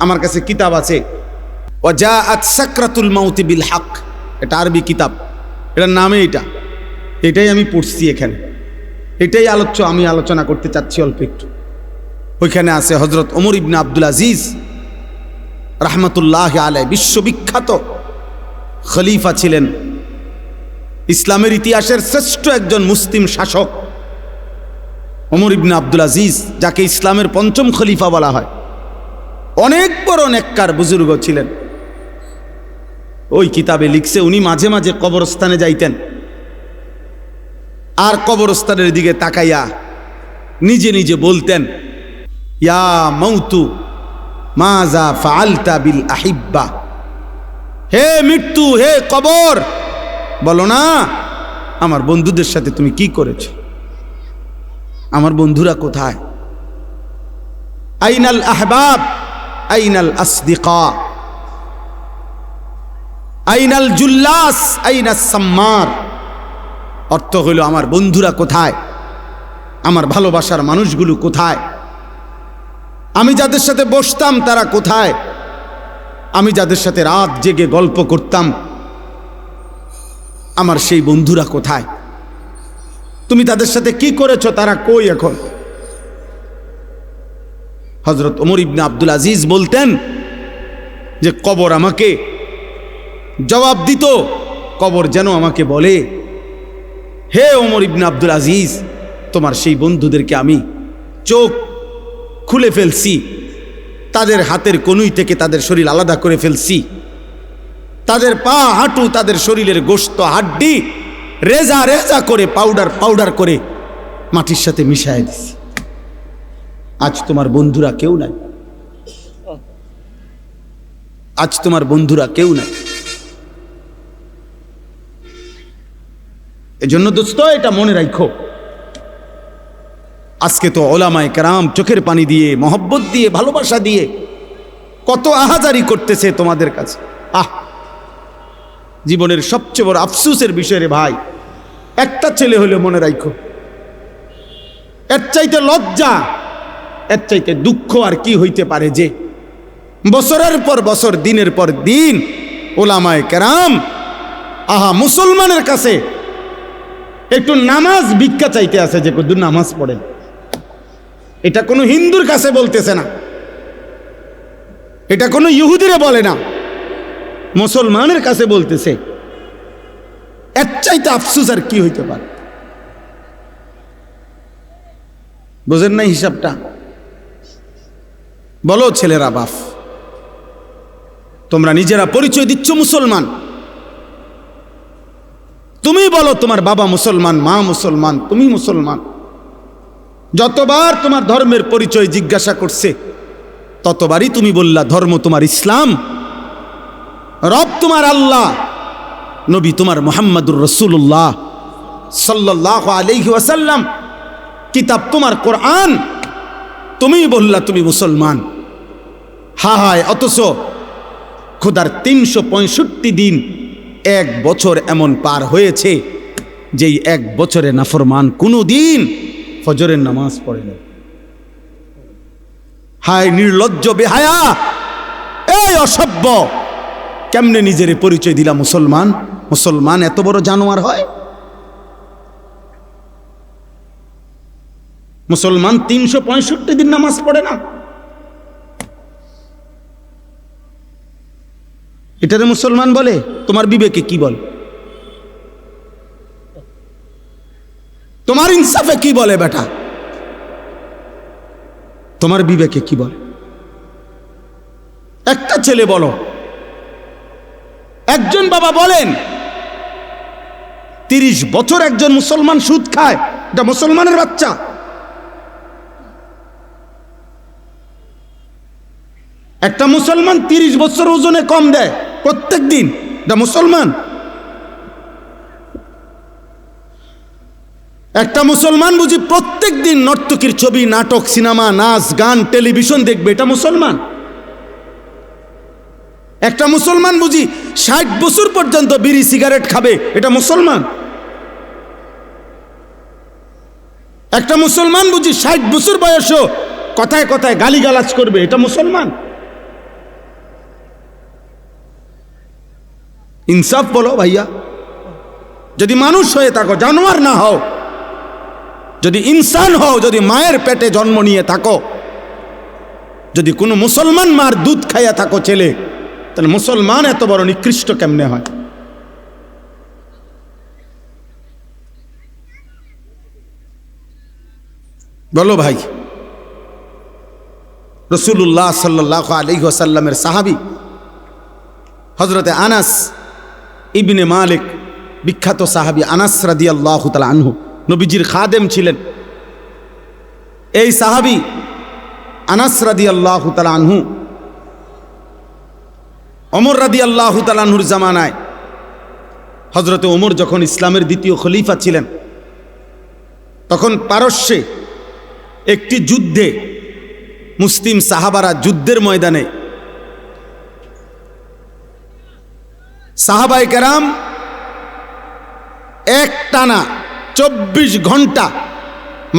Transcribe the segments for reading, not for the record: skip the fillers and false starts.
আমার কাছে কিতাব আছে, ওয়াজাআত সাকরাতুল মাউতি বিল হক, এটা আরবি কিতাব, এটার নামে এটাই আমি পড়ছি এখানে, এটাই আমি আলোচনা করতে চাচ্ছি অল্প একটু। ওইখানে আছে হযরত ওমর ইবনে আব্দুল আজিজ রাহমাতুল্লাহি আলাইহি, বিশ্ববিখ্যাত খলিফা ছিলেন, ইসলামের ইতিহাসের শ্রেষ্ঠ একজন মুসলিম শাসক ওমর ইবনে আব্দুল আজিজ, যাকে ইসলামের পঞ্চম খলিফা বলা হয়। অনেক বড় নেককার বুজুর্গ ছিলেন। ওই কিতাবে লিখছে উনি মাঝে মাঝে কবরস্থানে যাইতেন, আর কবরস্থানের দিকে তাকাইয়া নিজে নিজে বলতেন, ইয়া মাউতু মাজা ফাআলতা বিল আহিব্বা, হে মৃত্যু, হে কবর, বলো না আমার বন্ধুদের সাথে তুমি কি করেছো, আমার বন্ধুরা কোথায়? আইনাল আহবাব আইনাল আসদিকা আইনাল জুল্লাস আইনাস সাম্মার। অর্থ হইল আমার বন্ধুরা কোথায়, আমার ভালোবাসার মানুষগুলো কোথায়, আমি যাদের সাথে বসতাম তারা কোথায়, আমি যাদের সাথে রাত জেগে গল্প করতাম আমার সেই বন্ধুরা কোথায়? তুমি তাদের সাথে কি করেছো, তারা কই এখন? হযরত ওমর ইবনে আব্দুল আজিজ বলতেন যে কবর আমাকে জবাব দিত, কবর যেন আমাকে বলে, হে ওমর ইবনে আব্দুল আজিজ, তোমার সেই বন্ধুদেরকে আমি চোখ খুলে ফেলছি, তাদের হাতের কনুই থেকে তাদের শরীর আলাদা করে ফেলছি, তাদের পা হাঁটু তাদের শরীরের গোশত হাড্ডি রেজা রেজা করে পাউডার করে মাটির সাথে মিশায় দিছি। আজ তোমার বন্ধুরা কেউ নাই, আজ তোমার বন্ধুরা কেউ নাই। এজন্য দোস্ত এটা মনে রাখো, আজকে তো ওলামায়ে কেরাম চোখের পানি দিয়ে, মহব্বত দিয়ে, ভালোবাসা দিয়ে কত আহাজারি করতেছে তোমাদের কাছে। জীবনের সবচেয়ে বড় আফসোসের বিষয় রে ভাই, একটা ছেলে হলে মনে রাখো, এর চাইতে লজ্জা, এর চাইতে দুঃখ আর কি হইতে পারে যে বছরের পর বছর, দিনের পর দিন ওলামায়ে কেরাম মুসলমানের কাছে একটু নামাজ ভিক্ষা চাইতে আছে যে কদ্দুর নামাজ পড়েন। এটা কোনো হিন্দুর কাছে বলতেছে না, এটা কোনো ইহুদিরে বলে না, মুসলমানের কাছে বলতেছে। এর চাইতে আফসোস আর কি হইতে পারে? বুঝেন না হিসাবটা? বলো ছেলেরা, বাপ তোমরা নিজেরা পরিচয় দিচ্ছ মুসলমান, তুমি বলো তোমার বাবা মুসলমান, মা মুসলমান, তুমি মুসলমান। যতবার তোমার ধর্মের পরিচয় জিজ্ঞাসা করছে ততবারই তুমি বললা ধর্ম তোমার ইসলাম, রব তোমার আল্লাহ, নবী তোমার মুহাম্মাদুর রাসূলুল্লাহ সাল্লাল্লাহু আলাইহি ওয়াসাল্লাম, কিতাব তোমার কোরআন, তুমি বললা তুমি মুসলমান। হায়, অথচ খোদার 365 দিন, এক বছর এমন পার হয়েছে যেই এক বছরে নাফরমান কোনো দিন ফজরের নামাজ পড়ে না। হায় নির্লজ্জ, বেহায়া, এই অসভ্য, কেমনে নিজের পরিচয় দিলা মুসলমান? মুসলমান এত বড় জানোয়ার হয়? মুসলমান 365 দিন নামাজ পড়ে না, এটারে মুসলমান বলে? তোমার বিবেকে কি বলে? তোমার ইনসাফে কি বলে বেটা? তোমার বিবেকে কি বলে? একটা ছেলে বলো, একজন বাবা বলেন 30 বছর একজন মুসলমান সুদ খায়, এটা মুসলমানের বাচ্চা? একটা মুসলমান 30 বছর ওজনে কম দেয় প্রত্যেক দিন, এটা মুসলমান? একটা মুসলমান বুঝি প্রত্যেক দিন নর্তকীর ছবি, নাটক, সিনেমা, নাচ, গান, টেলিভিশন দেখবে, এটা মুসলমান? একটা মুসলমান বুঝি 60 বছর পর্যন্ত বিড়ি সিগারেট খাবে, এটা মুসলমান? একটা মুসলমান বুঝি 60 বছর বয়সও কথায় কথায় গালিগালাজ করবে, এটা মুসলমান? ইনসাফ বলো ভাইয়া। যদি মানুষ হয়ে থাকো, জানোয়ার না হও, যদি ইনসান হও, যদি মায়ের পেটে জন্ম নিয়ে থাকো, যদি কোনো মুসলমান মার দুধ খাইয়া থাকো ছেলে, তাহলে মুসলমান এত বড় নিকৃষ্ট কেমনে হয়? বলো ভাই। রাসূলুল্লাহ সাল্লাল্লাহু আলাইহি ওয়াসাল্লামের সাহাবী হযরতে আনাস ইবনে মালিক, বিখ্যাত সাহাবী আনাস রাদিয়াল্লাহু তাআলা আনহু, নবীজির খাদেম ছিলেন। এই সাহাবী আনাস রাদিয়াল্লাহু তাআলা আনহু ওমর রাদিয়াল্লাহু তাআলা আনহুর জামানায়, হযরতে ওমর যখন ইসলামের দ্বিতীয় খলিফা ছিলেন, তখন পারস্যে একটি যুদ্ধে মুসলিম সাহাবারা যুদ্ধের ময়দানে সাহাবায়ে কেরাম এক টানা 24 ঘন্টা,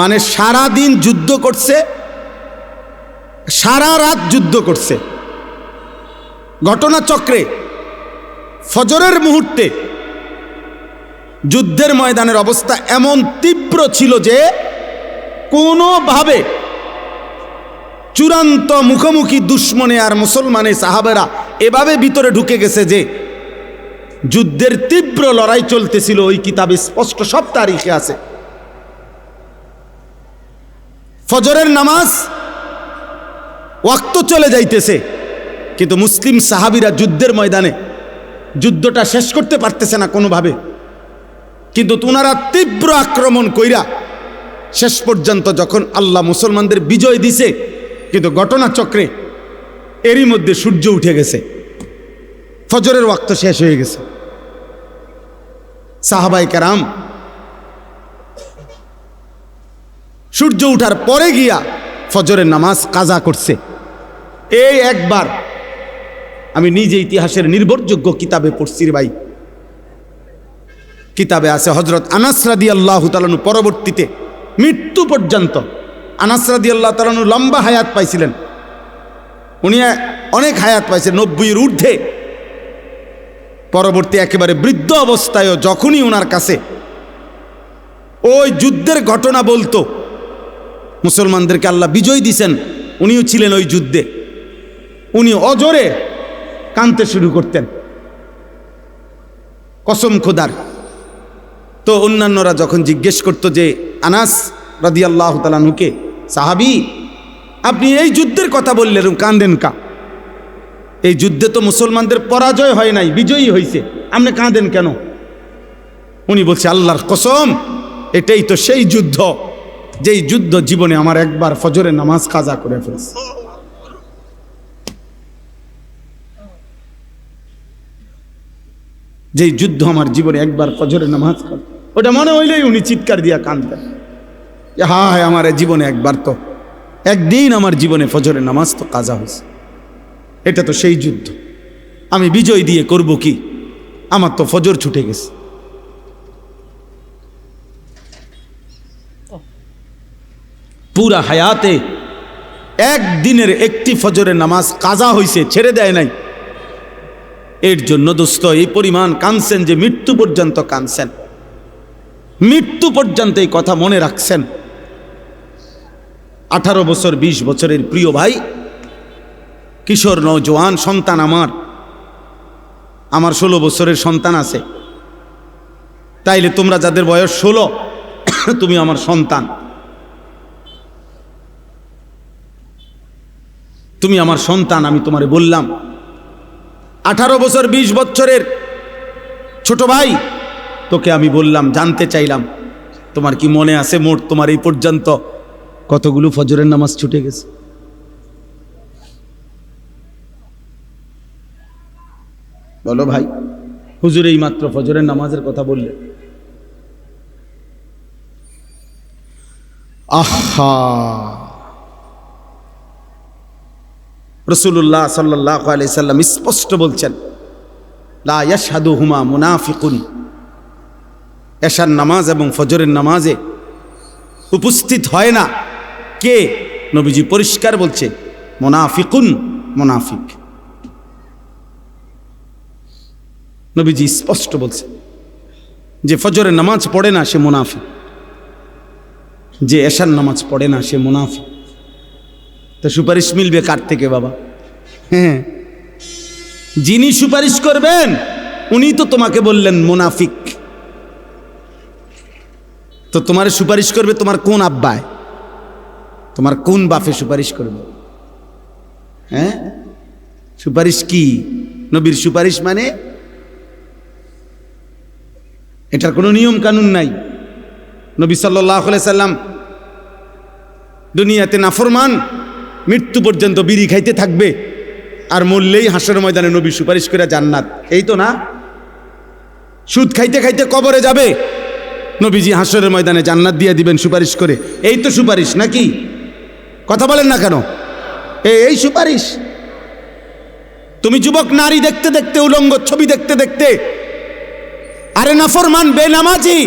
মানে সারা দিন যুদ্ধ করছে, সারা রাত যুদ্ধ করছে। ঘটনাচক্রে ফজরের মুহূর্তে যুদ্ধের ময়দানের অবস্থা এমন তীব্র ছিল যে কোনোভাবে চূড়ান্ত মুখোমুখি দুশ্মনে আর মুসলমানে সাহাবেরা এভাবে ভিতরে ঢুকে গেছে যে যুদ্ধের তীব্র লড়াই চলতেছিল। ওই কিতাবে স্পষ্ট সব তারিখে আছে। ফজরের নামাজ ওয়াক্ত চলে যাইতেছে, কিন্তু মুসলিম সাহাবীরা যুদ্ধের ময়দানে যুদ্ধটা শেষ করতে পারতেছে না কোনোভাবে। কিন্তু ওনারা তীব্র আক্রমণ কইরা শেষ পর্যন্ত যখন আল্লাহ মুসলমানদের বিজয় দিছে, কিন্তু ঘটনাচক্রে এরই মধ্যে সূর্য উঠে গেছে, ফজরের ওয়াক্ত শেষ হয়ে গেছে। সাহাবায়ে কেরাম সূর্য উঠার পরে গিয়া ফজরের নামাজ কাজা করছে। এই একবার আমি নিজে ইতিহাসের নির্ভরযোগ্য কিতাবে পড়ছি রে ভাই। কিতাবে আছে হযরত আনাস রাদিয়াল্লাহু তাআলা আনহু পরবর্তীতে মৃত্যু পর্যন্ত, আনাস রাদিয়াল্লাহু তাআলা আনহু লম্বা হায়াত পাইছিলেন, উনি অনেক হায়াত পাইছেন, 90-এর ঊর্ধ্বে। পরবর্তী একেবারে বৃদ্ধ অবস্থায়ও যখনই ওনার কাছে ওই যুদ্ধের ঘটনা বলতো, মুসলমানদেরকে আল্লাহ বিজয় দিছেন, উনিও ছিলেন ওই যুদ্ধে, উনি অজরে কাঁদতে শুরু করতেন, কসম খোদার। তো অন্যান্যরা যখন জিজ্ঞেস করতো যে আনাস রাদিয়াল্লাহু তাআলা আনহুকে, সাহাবী আপনি এই যুদ্ধের কথা বললেন, কাঁদেন কা? এই যুদ্ধে তো মুসলমানদের পরাজয় হয় নাই, বিজয়ী হয়েছে, আপনি কাঁদেন কেন? উনি বলছে আল্লাহর কসম, এটাই তো সেই যুদ্ধ যেই যুদ্ধ জীবনে আমার একবার ফজরের নামাজ কাজা করে ফেলছে। যেই যুদ্ধ আমার জীবনে একবার ফজরের নামাজ কাজা, ওটা মনে হইলেই উনি চিৎকার দিয়া কাঁদতেন, হায় আমার জীবনে একবার তো, একদিন আমার জীবনে ফজরের নামাজ তো কাজা হয়েছে, এটা তো সেই যুদ্ধ, আমি বিজয় দিয়ে করব কি, আমার তো ফজর ছুটে গেছে। পুরা হায়াতে একদিনের একটি ফজরের নামাজ কাজা হয়েছে, ছেড়ে দেয় নাই। এর জন্য দোস্ত এই পরিমাণ কাঁদছেন যে মৃত্যু পর্যন্ত কাঁদছেন, মৃত্যু পর্যন্ত এই কথা মনে রাখছেন। 18 বছর 20 বছরের প্রিয় ভাই, কিশোর নওজোয়ান সন্তান, আমার 16 বছরের সন্তান আছে। তাইলে তোমরা যাদের বয়স 16, তুমি আমার সন্তান, তুমি আমার সন্তান। আমি তোমারে বললাম 18 বছর 20 বছরের ছোট ভাই, তোকে আমি বললাম, জানতে চাইলাম তোমার কি মনে আছে মোট তোমার এই পর্যন্ত কতগুলো ফজরের নামাজ ছুটে গেছে? বলো ভাই। হুজুর এই মাত্র ফজরের নামাজের কথা বললে। আহা, রাসূলুল্লাহ সাল্লাল্লাহু আলাইহি সাল্লাম স্পষ্ট বলছেন, লা ইয়াশহাদুহুমা মুনাফিকুন, এশার নামাজ এবং ফজরের নামাজে উপস্থিত হয় না কে? নবীজি পরিষ্কার বলছে, মুনাফিকুন, মুনাফিক। নবীজি স্পষ্ট বলছে যে ফজরের নামাজ পড়ে না সে মুনাফিক, যে এশার নামাজ পড়ে না সে মুনাফিক। তো সুপারিশ মিলবে কার থেকে বাবা? হ্যাঁ, যিনি সুপারিশ করবেন উনি তো তোমাকে বললেন মুনাফিক। তো তোমার সুপারিশ করবে তোমার কোন আব্বায়, তোমার কোন বাপে সুপারিশ করবে? হ্যাঁ, সুপারিশ কি? নবীর সুপারিশ মানে এটার কোনো নিয়ম কানুন নাই। নবী সাল্লাল্লাহু আলাইহি সাল্লাম দুনিয়াতে নাফরমান মৃত্যু পর্যন্ত বিড়ি খাইতে থাকবে, আর মরলেই হাসরের ময়দানে নবী সুপারিশ করে জান্নাত, এই তো না? সুদ খাইতে খাইতে কবরে যাবে, নবীজি হাসরের ময়দানে জান্নাত দিয়ে দিবেন সুপারিশ করে, এই তো সুপারিশ নাকি? কথা বলেন না কেন? এই সুপারিশ। তুমি যুবক নারী দেখতে দেখতে, উলঙ্গ ছবি দেখতে দেখতে, আরে নাফরমান বেনামাজি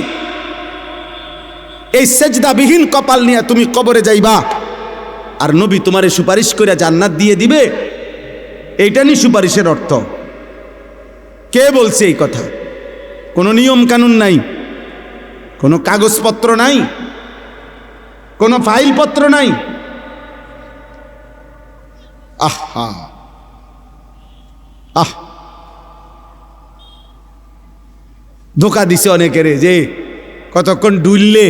এই সেজদাবিহীন কপাল নিয়ে তুমি কবরে যাইবা, আর নবী তোমারে সুপারিশ করে জান্নাত দিয়ে দিবে, এইটা নি সুপারিশের অর্থ? কে বলছে এই কথা? কোনো নিয়ম কানুন নাই, কোনো কাগজপত্র নাই, কোনো ফাইলপত্র নাই। আহা আহ, ধোকা দিছে অনেকের, যে কতক্ষণ ডুললে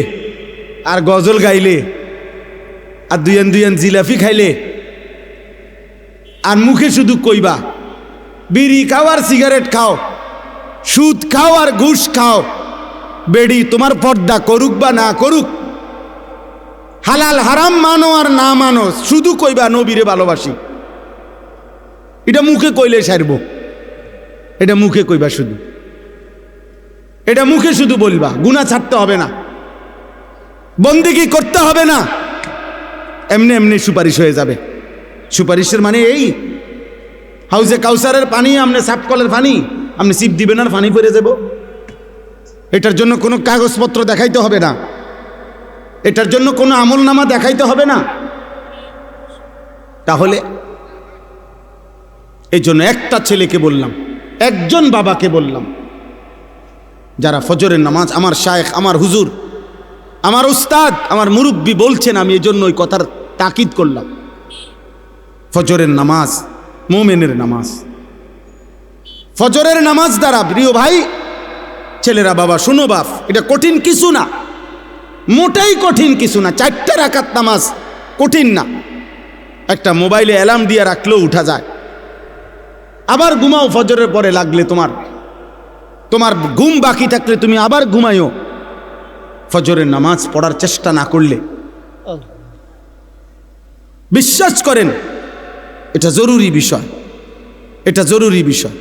আর গজল গাইলে আর দুইয়ান দুইয়ান জিলাপি খাইলে আর মুখে শুধু কইবা বিড়ি খাও আর সিগারেট খাও, সুদ খাও আর ঘুষ খাও, বেড়ি তোমার পর্দা করুক বা না করুক, হালাল হারাম মানো আর না মানো, শুধু কইবা নবীরে ভালোবাসি। এটা মুখে কইলে সারব, এটা মুখে কইবা শুধু, এটা মুখে শুধু বলবা, গুনাহ ছাড়তে হবে না, বন্দেগী করতে হবে না, এমনি এমনি সুপারিশ হয়ে যাবে। সুপারিশের মানে এই হাউজে কাউসারের পানি আপনি সাফ কলের পানি আপনি সিপ দিবেন আর পানি পড়ে যাব, এটার জন্য কোনো কাগজপত্র দেখাইতে হবে না, এটার জন্য কোনো আমলনামা দেখাইতে হবে না। তাহলে এই জন্য একটা ছেলেকে বললাম, একজন বাবাকে বললাম, যারা ফজরের নামাজ, আমার শায়েখ, আমার হুজুর, আমার উস্তাদ, আমার মুরব্বী বলছেন, আমি এই জন্য ওই কথার তাকিদ করলাম। ফজরের নামাজ মুমিনের নামাজ, ফজরের নামাজ দ্বারা, প্রিয় ভাই ছেলেরা, বাবা শোনো বাপ, এটা কঠিন কিছু না, মোটেই কঠিন কিছু না। 4 রাকাত নামাজ কঠিন না, একটা মোবাইলে অ্যালার্ম দিয়ে রাখলেও উঠা যায়। আবার ঘুমাও, ফজরের পরে লাগলে তোমার ঘুম বাকি থাকলে তুমি আবার ঘুমাইও, ফজরের নামাজ পড়ার চেষ্টা না করলে। বিশ্বাস করেন এটা জরুরি বিষয়, এটা জরুরি বিষয়।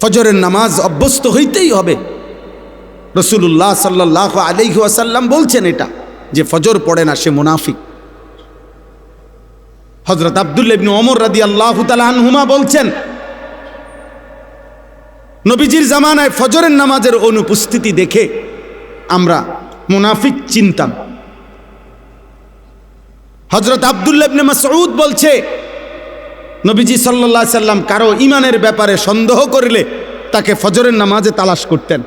ফজরের নামাজ অভ্যস্ত হইতেই হবে। রাসূলুল্লাহ সাল্লাল্লাহু আলাইহি ওয়াসাল্লাম বলছেন এটা, যে ফজর পড়ে না সে মুনাফিক। হযরত আব্দুল্লাহ ইবনে ওমর রাদিয়াল্লাহু তাআলা আনহুমা বলছেন, নবীজির জামানায় ফজরের নামাজের অনুপস্থিতি দেখে আমরা মুনাফিক চিনতাম। হযরত আব্দুল্লাহ ইবনে মাসউদ বলছে, নবীজি সাল্লাল্লাহু আলাইহি সাল্লাম কারো ঈমানের ব্যাপারে সন্দেহ করলে তাকে ফজরের নামাজে তালাশ করতেন,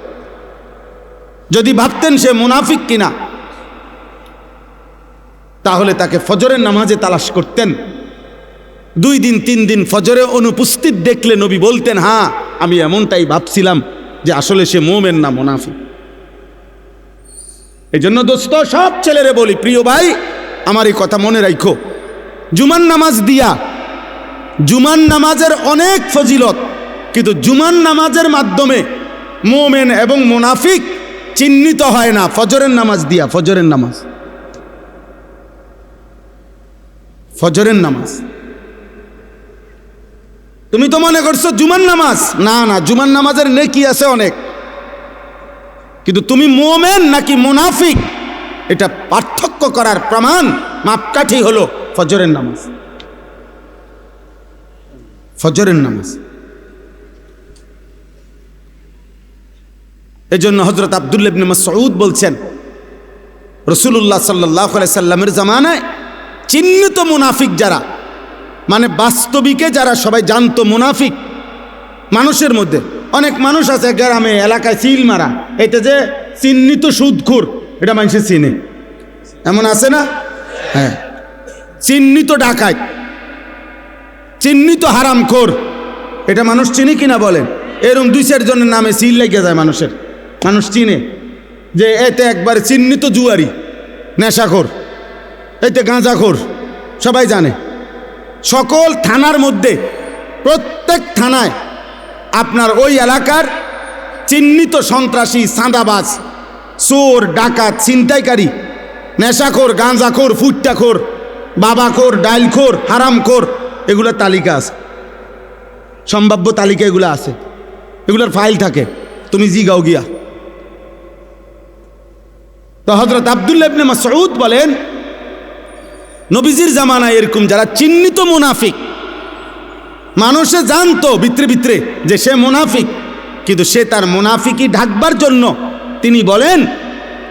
যদি ভাবতেন সে মুনাফিক কিনা তাহলে তাকে ফজরের নামাজে তালাশ করতেন। 2 দিন 3 দিন ফজরে অনুপস্থিত দেখলে নবী বলতেন, হ্যাঁ আমি এমনটাই ভাবছিলাম যে আসলে সে মুমিন না মুনাফিক। এই জন্য দোস্ত, সব ছেলেরে বলি, প্রিয় ভাই আমার এই কথা মনে রাখো, জুমার নামাজ দিয়া, জুমার নামাজের অনেক ফজিলত, কিন্তু জুমার নামাজের মাধ্যমে মুমিন এবং মুনাফিক চিহ্নিত হয় না ফজরের নামাজ দিয়া। ফজরের নামাজ, ফজরের নামাজ, তুমি তো মনে করছো জুমার নামাজ, না না, জুমার নামাজের নেকি আছে অনেক, কিন্তু তুমি মুমিন নাকি মুনাফিক এটা পার্থক্য করার প্রমাণ, মাপকাঠি হলো ফজরের নামাজ। ফজরের নামাজ। এজন্য হযরত আব্দুল্লাহ ইবনে মাসউদ বলছেন, রাসূলুল্লাহ সাল্লাল্লাহু আলাইহি সাল্লামের জামানায় চিহ্নিত মুনাফিক যারা, মানে বাস্তবিকে যারা সবাই জানতো মুনাফিক মানুষের মধ্যে, অনেক মানুষ আছে গ্রামে এলাকায় সিল মারা, এতে যে চিহ্নিত সুদখোর, এটা মানুষের চিনে, এমন আছে না? হ্যাঁ, চিহ্নিত ডাকাত, চিহ্নিত হারামখোর, এটা মানুষ চিনি কিনা বলেন? এরকম 2-4 জনের নামে সিল লেগে যায় মানুষের, মানুষ চিনে যে এতে একবার চিহ্নিত জুয়ারি, নেশাখোর, এতে গাঁজাখোর, সবাই জানে। সকল থানার মধ্যে, প্রত্যেক থানায় আপনার ওই এলাকার চিহ্নিত সন্ত্রাসী, চাঁদাবাজ, চোর, ডাকাত, ছিনতাইকারী, নেশাখোর, গাঁজাখোর, ফুট্টাখোর, বাবাখোর, ডাইলখোর, হারামখোর, এগুলোর তালিকা আছে, সম্ভাব্য তালিকা এগুলো আছে, এগুলোর ফাইল থাকে, তুমি জিগাও গিয়া। তো হযরত আব্দুল্লাহ ইবনে মাসউদ বলেন, নবীজির জামানায় এরকম যারা চিহ্নিত মুনাফিক, মানুষে জানতো ভিতরে ভিতরে যে সে মুনাফিক, কিন্তু সে তার মুনাফিকি ঢাকবার জন্য তিনি বলেন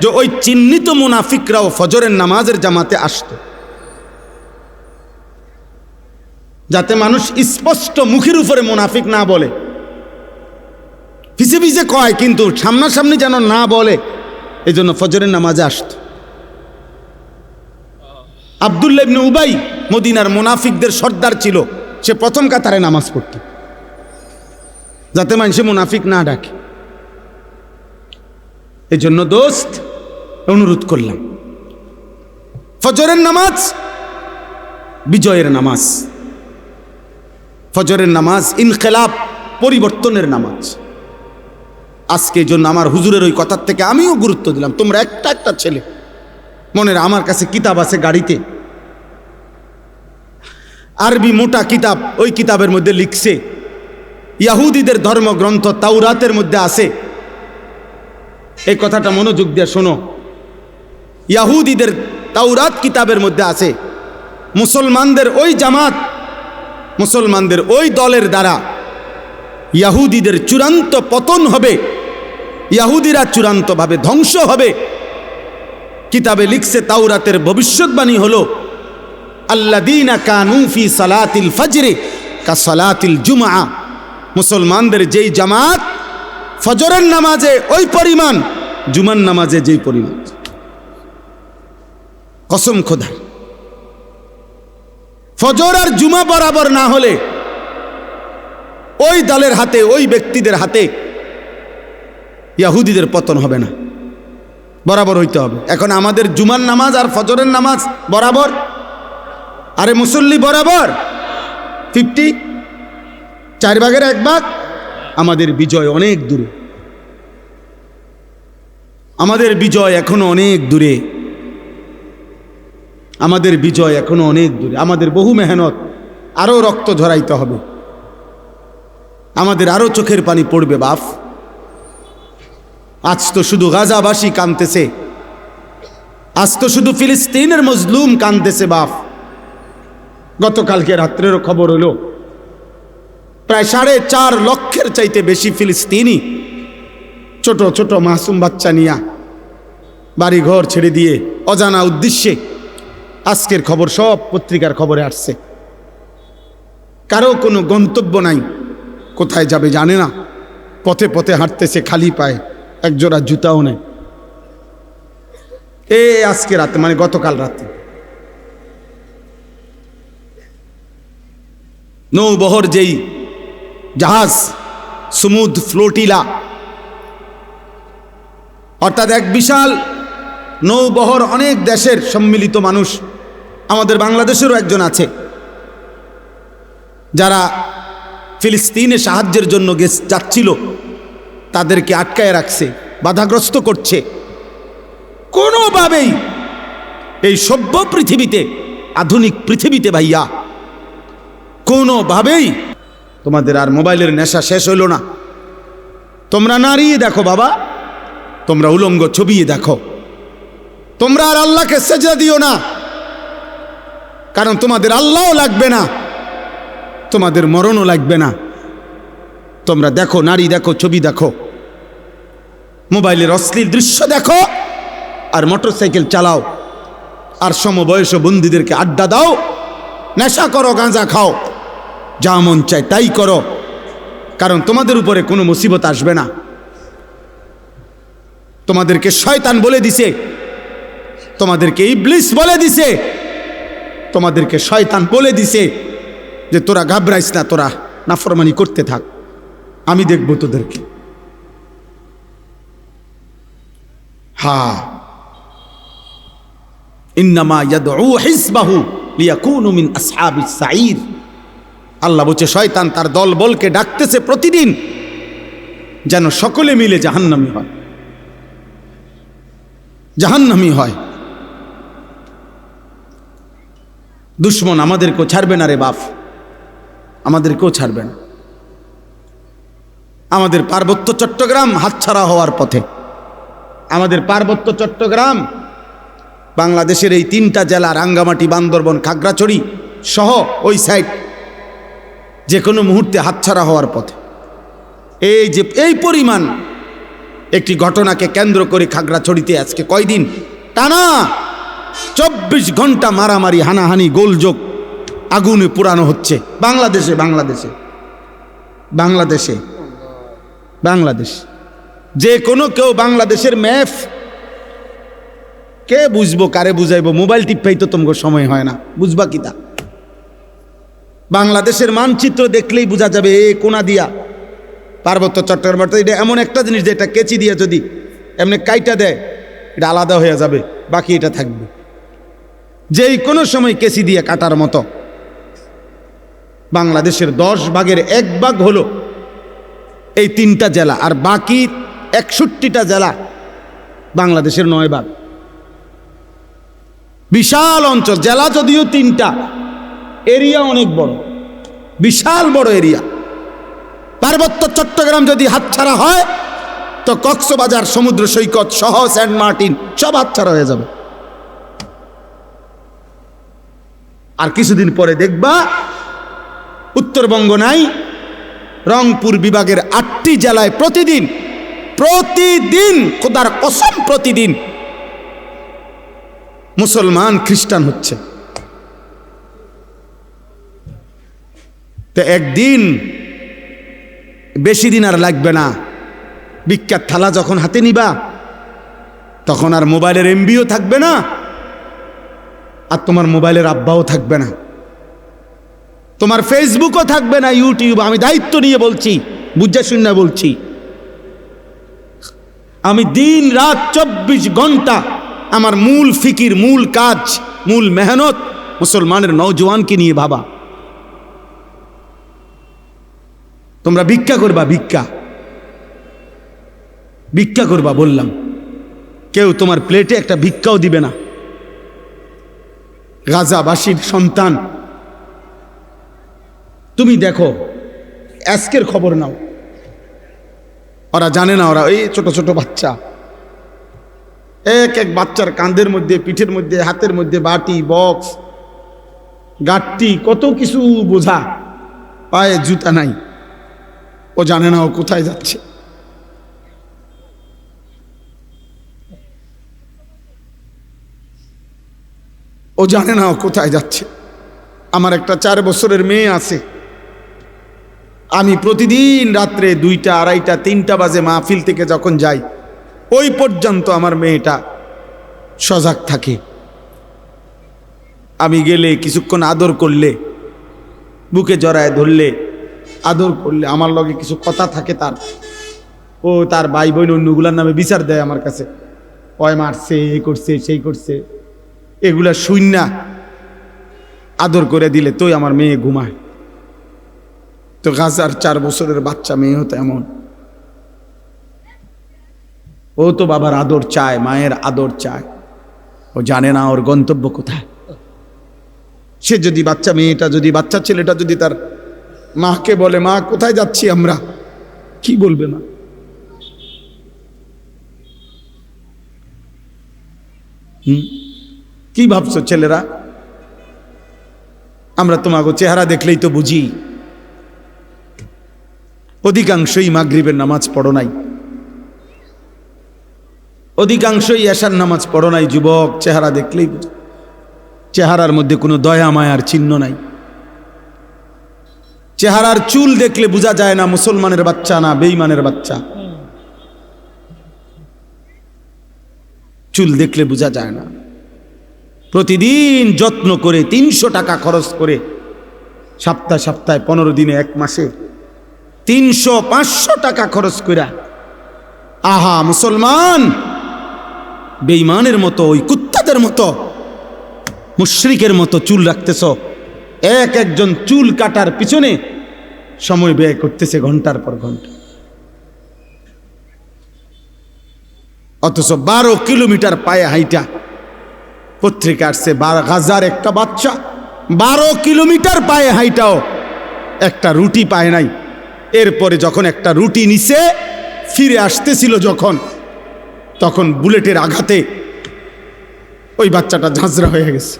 যে ওই চিহ্নিত মুনাফিকরাও ফজরের নামাজের জামাতে আসতো, যাতে মানুষ স্পষ্ট মুখের উপরে মুনাফিক না বলে, পিছে পিছে কয় কিন্তু সামনাসামনি যেন না বলে, এই জন্য ফজরের নামাজে আসতো। আব্দুল্লাহ ইবনে উবাই মদিনার মুনাফিকদের সর্দার ছিল, সে প্রথম কাতারে নামাজ পড়ত, যাতে মানুষে মুনাফিক না ডাকে। এই জন্য দোস্ত অনুরোধ করলাম, ফজরের নামাজ বিজয়ের নামাজ, ফজরের নামাজ ইনকিলাব, পরিবর্তনের নামাজ। আজকে এই জন্য আমার হুজুরের ওই কথার থেকে আমিও গুরুত্ব দিলাম। তোমরা একটা একটা ছেলে, মনের আমার কাছে কিতাব আছে গাড়িতে, আরবি মোটা কিতাব, ওই কিতাবের মধ্যে লিখছে ইহুদিদের ধর্মগ্রন্থ তাওরাতের মধ্যে আছে, এই কথাটা মনোযোগ দিয়ে শোনো, ইহুদিদের তাওরাত কিতাবের মধ্যে আছে মুসলমানদের ওই জামাত, মুসলমানদের ওই দলের দ্বারা ইহুদিদের চূড়ান্ত পতন হবে, ইহুদিরা চূড়ান্তভাবে ধ্বংস হবে। কিতাবে লিখছে তাওরাতের ভবিষ্যৎবাণী হলো আল্লাযীনা কানু ফি সালাতিল ফজরি কা সালাতিল জুমআ, মুসলমানদের যেই জামাত ফজরের নামাজে ওই পরিমাণ, জুমার নামাজে যেই পরিমাণ। কসম খোদার, ফজর আর জুমা বরাবর না হলে ওই দলের হাতে, ওই ব্যক্তিদের হাতে ইহুদিদের পতন হবে না, বরাবর হইতে হবে। এখন আমাদের জুমার নামাজ আর ফজরের নামাজ বরাবর, আরে মুসল্লি বরাবর 50, 4 ভাগের 1 ভাগ। আমাদের বিজয় অনেক দূরে, আমাদের বিজয় এখনো অনেক দূরে, আমাদের বিজয় এখনো অনেক দূরে। আমাদের বহু মেহনত, আরো রক্ত ঝরাইতে হবে, আমাদের আরো চোখের পানি পড়বে বাপ। আজ তো শুধু গাজাবাসী কাঁদতেছে, আজ তো শুধু ফিলিস্তিনের মজলুম কাঁদতেছে বাপ। গতকালকে রাত্রেরও খবর হলো প্রায় 4.5 লক্ষের চাইতে বেশি ফিলিস্তিনি ছোট ছোট মাসুম বাচ্চা নিয়া বাড়ি ঘর ছেড়ে দিয়ে অজানা উদ্দেশ্যে, আজকের খবর সব পত্রিকার খবরে আসছে, কারো কোনো গন্তব্য নাই, কোথায় যাবে জানে না, পথে পথে হাঁটতেছে খালি পায়ে, একজোড়া জুতাও নেই। আজকে রাতে, মানে গতকাল রাতে, নৌবহর যেই জাহাজ সমুদ ফ্লোটিলা, অর্থাৎ এক বিশাল নৌবহর, অনেক দেশের সম্মিলিত মানুষ, আমাদের বাংলাদেশেরও একজন আছে, যারা ফিলিস্তিনে সাহায্যের জন্য যাচ্ছিল, তাদেরকে আটকায় রাখছে, বাধাগ্রস্ত করছে। কোনোভাবেই এই সভ্য পৃথিবীতে, আধুনিক পৃথিবীতে ভাইয়া, কোনোভাবেই তোমাদের আর মোবাইলের নেশা শেষ হইল না। তোমরা নাড়িয়ে দেখো বাবা, তোমরা উলঙ্গ ছবিয়ে দেখো, তোমরা আর আল্লাহকে সেজদা দিও না, কারণ তোমাদের আল্লাহও লাগবে না, তোমাদের মরণও লাগবে না। তোমরা দেখো, নারী দেখো, ছবি দেখো, মোবাইলের অশ্লীল দৃশ্য দেখো, আর মোটরসাইকেল চালাও, আর সমবয়স্ক বন্ধুদেরকে আড্ডা দাও, নেশা করো, গাঁজা খাও, যা মন চায় তাই করো, কারণ তোমাদের উপরে কোনো মুসিবত আসবে না। তোমাদেরকে শয়তান বলে দিছে, তোমাদেরকে ইবলিস বলে দিছে, তোমাদেরকে শয়তান বলে দিছে যে তোরা ঘাবড়াইস না, তোরা নাফরমানি করতে থাক, আমি দেখব তোদেরকে। হ্যাঁ, ইন্নামা ইয়াদউ হিজবাহু লিয়াকুনু মিন আসহাবিস সাঈর। আল্লাহ বলছে শয়তান তার দলবলকে ডাকতেছে প্রতিদিন যেন সকলে মিলে জাহান্নামী হয়, জাহান্নামী হয়। দুশ্মন আমাদেরকেও ছাড়বে না রে বাপ, আমাদেরকেও ছাড়বে না। আমাদের পার্বত্য চট্টগ্রাম হাতছাড়া হওয়ার পথে। আমাদের পার্বত্য চট্টগ্রাম বাংলাদেশের এই 3টা জেলা রাঙ্গামাটি, বান্দরবন, খাগড়াছড়ি সহ ওই সাইড যে কোনো মুহূর্তে হাতছাড়া হওয়ার পথে। এই যে এই পরিমাণ একটি ঘটনাকে কেন্দ্র করে খাগড়াছড়িতে আজকে কয়দিন টানা 24 ঘন্টা মারামারি, হানাহানি, গোলযোগ, আগুনে পুরানো হচ্ছে বাংলাদেশে। বাংলাদেশে বাংলাদেশে বাংলাদেশ যে কোনো কেউ বাংলাদেশের ম্যাপ কে বুঝবো, কারে বুঝাইবো? মোবাইল টিপাই তো তোমার সময় হয় না, বুঝবা কি তা? বাংলাদেশের মানচিত্র দেখলেই বোঝা যাবে এ কোনা দিয়া পার্বত্য চট্টগ্রাম। এটা এমন একটা জিনিস যেটা কেচি দিয়ে যদি এমনি কাইটা দেয় এটা আলাদা হয়ে যাবে, বাকি এটা থাকবে। যেই কোনো সময় কেচি দিয়ে কাটার মতো। বাংলাদেশের 10 ভাগের 1 ভাগ হলো এই 3টা জেলা, আর বাকি 61টা জেলা বাংলাদেশের 9 ভাগ। বিশাল অঞ্চল, জেলা যদিও 3টা, এরিয়া অনেক বড়, বিশাল বড় এরিয়া। পার্বত্য চট্টগ্রাম যদি হাতছাড়া হয় তো কক্সবাজার সমুদ্র সৈকত সহ সেন্ট মার্টিন সব হাতছাড়া হয়ে যাবে। আর কিছুদিন পরে দেখবা উত্তরবঙ্গ নাই, রংপুর বিভাগের 8টি জেলায় প্রতিদিন খোদার কসম প্রতিদিন মুসলমান খ্রিস্টান হচ্ছে। তো একদিন, বেশি দিন আর লাগবে না, বিখ্যাত থালা যখন হাতে নিবা তখন আর মোবাইলের এমবিও থাকবে না, আর তোমার মোবাইলের আব্বাও থাকবে না, তোমার ফেসবুকও থাকবে না, ইউটিউব। আমি দায়িত্ব নিয়ে বলছি, বুঝা শুনে বলছি। আমি দিন রাত 24 ঘন্টা আমার মূল ফিকির, মূল কাজ, মূল মেহনত মুসলমানের নওজওয়ানকে নিয়ে ভাবা। তোমরা ভিক্ষা করবা, ভিক্ষা করবা বললাম, কেউ তোমার প্লেটে একটা ভিক্ষাও দিবে না। গাজাবাসীর সন্তান, তুমি দেখো আজকের খবর নাও, ওরা জানে না, ওরা এই ছোট ছোট বাচ্চা, এক এক বাচ্চার কাঁধের মধ্যে, পিঠের মধ্যে, হাতের মধ্যে বাটি, বক্স, গাঁটটি, কত কিছু বোঝা, পায়ে জুতা নাই। ও জানে না ও কোথায় যাচ্ছে। ও জানে না ও কোথায় যাচ্ছে। আমার একটা 4 বছরের মেয়ে আছে, আমি প্রতিদিন রাত্রে 2টা, 2:30, 3টা বাজে মাহফিল থেকে যখন যাই ওই পর্যন্ত আমার মেয়েটা সজাগ থাকে। আমি গেলে কিছুক্ষণ আদর করলে, বুকে জড়ায় ধরলে, আদর করলে, আমার লগে কিছু কথা থাকে তার, ও তার ভাই বোন অন্যগুলার নামে বিচার দেয় আমার কাছে, ওই মারছে, এই করছে, সেই করছে, এগুলা শুইনা আদর করে দিলে তোই আমার মেয়ে ঘুমায়। তো গাজার 4 বছরের বাচ্চা মেয়ে হতো এমন, ও তো বাবার আদর চায়, মায়ের আদর চায়। ও জানে না ওর গন্তব্য কোথায়। সে যদি মেয়েটা যদি, বাচ্চা ছেলেটা যদি তার মাকে বলে, মা কোথায় যাচ্ছি আমরা, কি বলবে মা? কি ভাবছো ছেলেরা? আমরা তোমাকে চেহারা দেখলেই তো বুঝি। অধিকাংশই মাগরিবের নামাজ পড়ো নাই, অধিকাংশই এশার নামাজ পড়ো নাই। যুবক, চেহারা দেখলেই বুঝি, চেহারার মধ্যে কোনো দয়া মায়ার চিহ্ন নাই, চেহারার চুল দেখলে বোঝা যায় না মুসলমানের বাচ্চা না বেঈমানের বাচ্চা। চুল দেখলে বোঝা যায় না। প্রতিদিন যত্ন করে 300 টাকা খরচ করে, সপ্তাহে 15 দিনে 1 মাসে 300-500 টাকা খরচ করে, আহা মুসলমান বেঈমানের মতো, ওই কুত্তাদের মতো, মুশরিকের মতো চুল রাখতেছ। একজন চুল কাটার পিছনে সময় ব্যয় করতেছে ঘন্টার পর ঘন্টা, অথচ 12 কিলোমিটার পায়ে হাইটা। পত্রিকা আসছে গাজার একটা বাচ্চা 12 কিলোমিটার পায়ে হাইটাও একটা রুটি পায় নাই। এরপরে যখন একটা রুটি নিচে ফিরে আসতেছিল তখন বুলেটের আঘাতে ওই বাচ্চাটা ঝাঁঝরা হয়ে গেছে।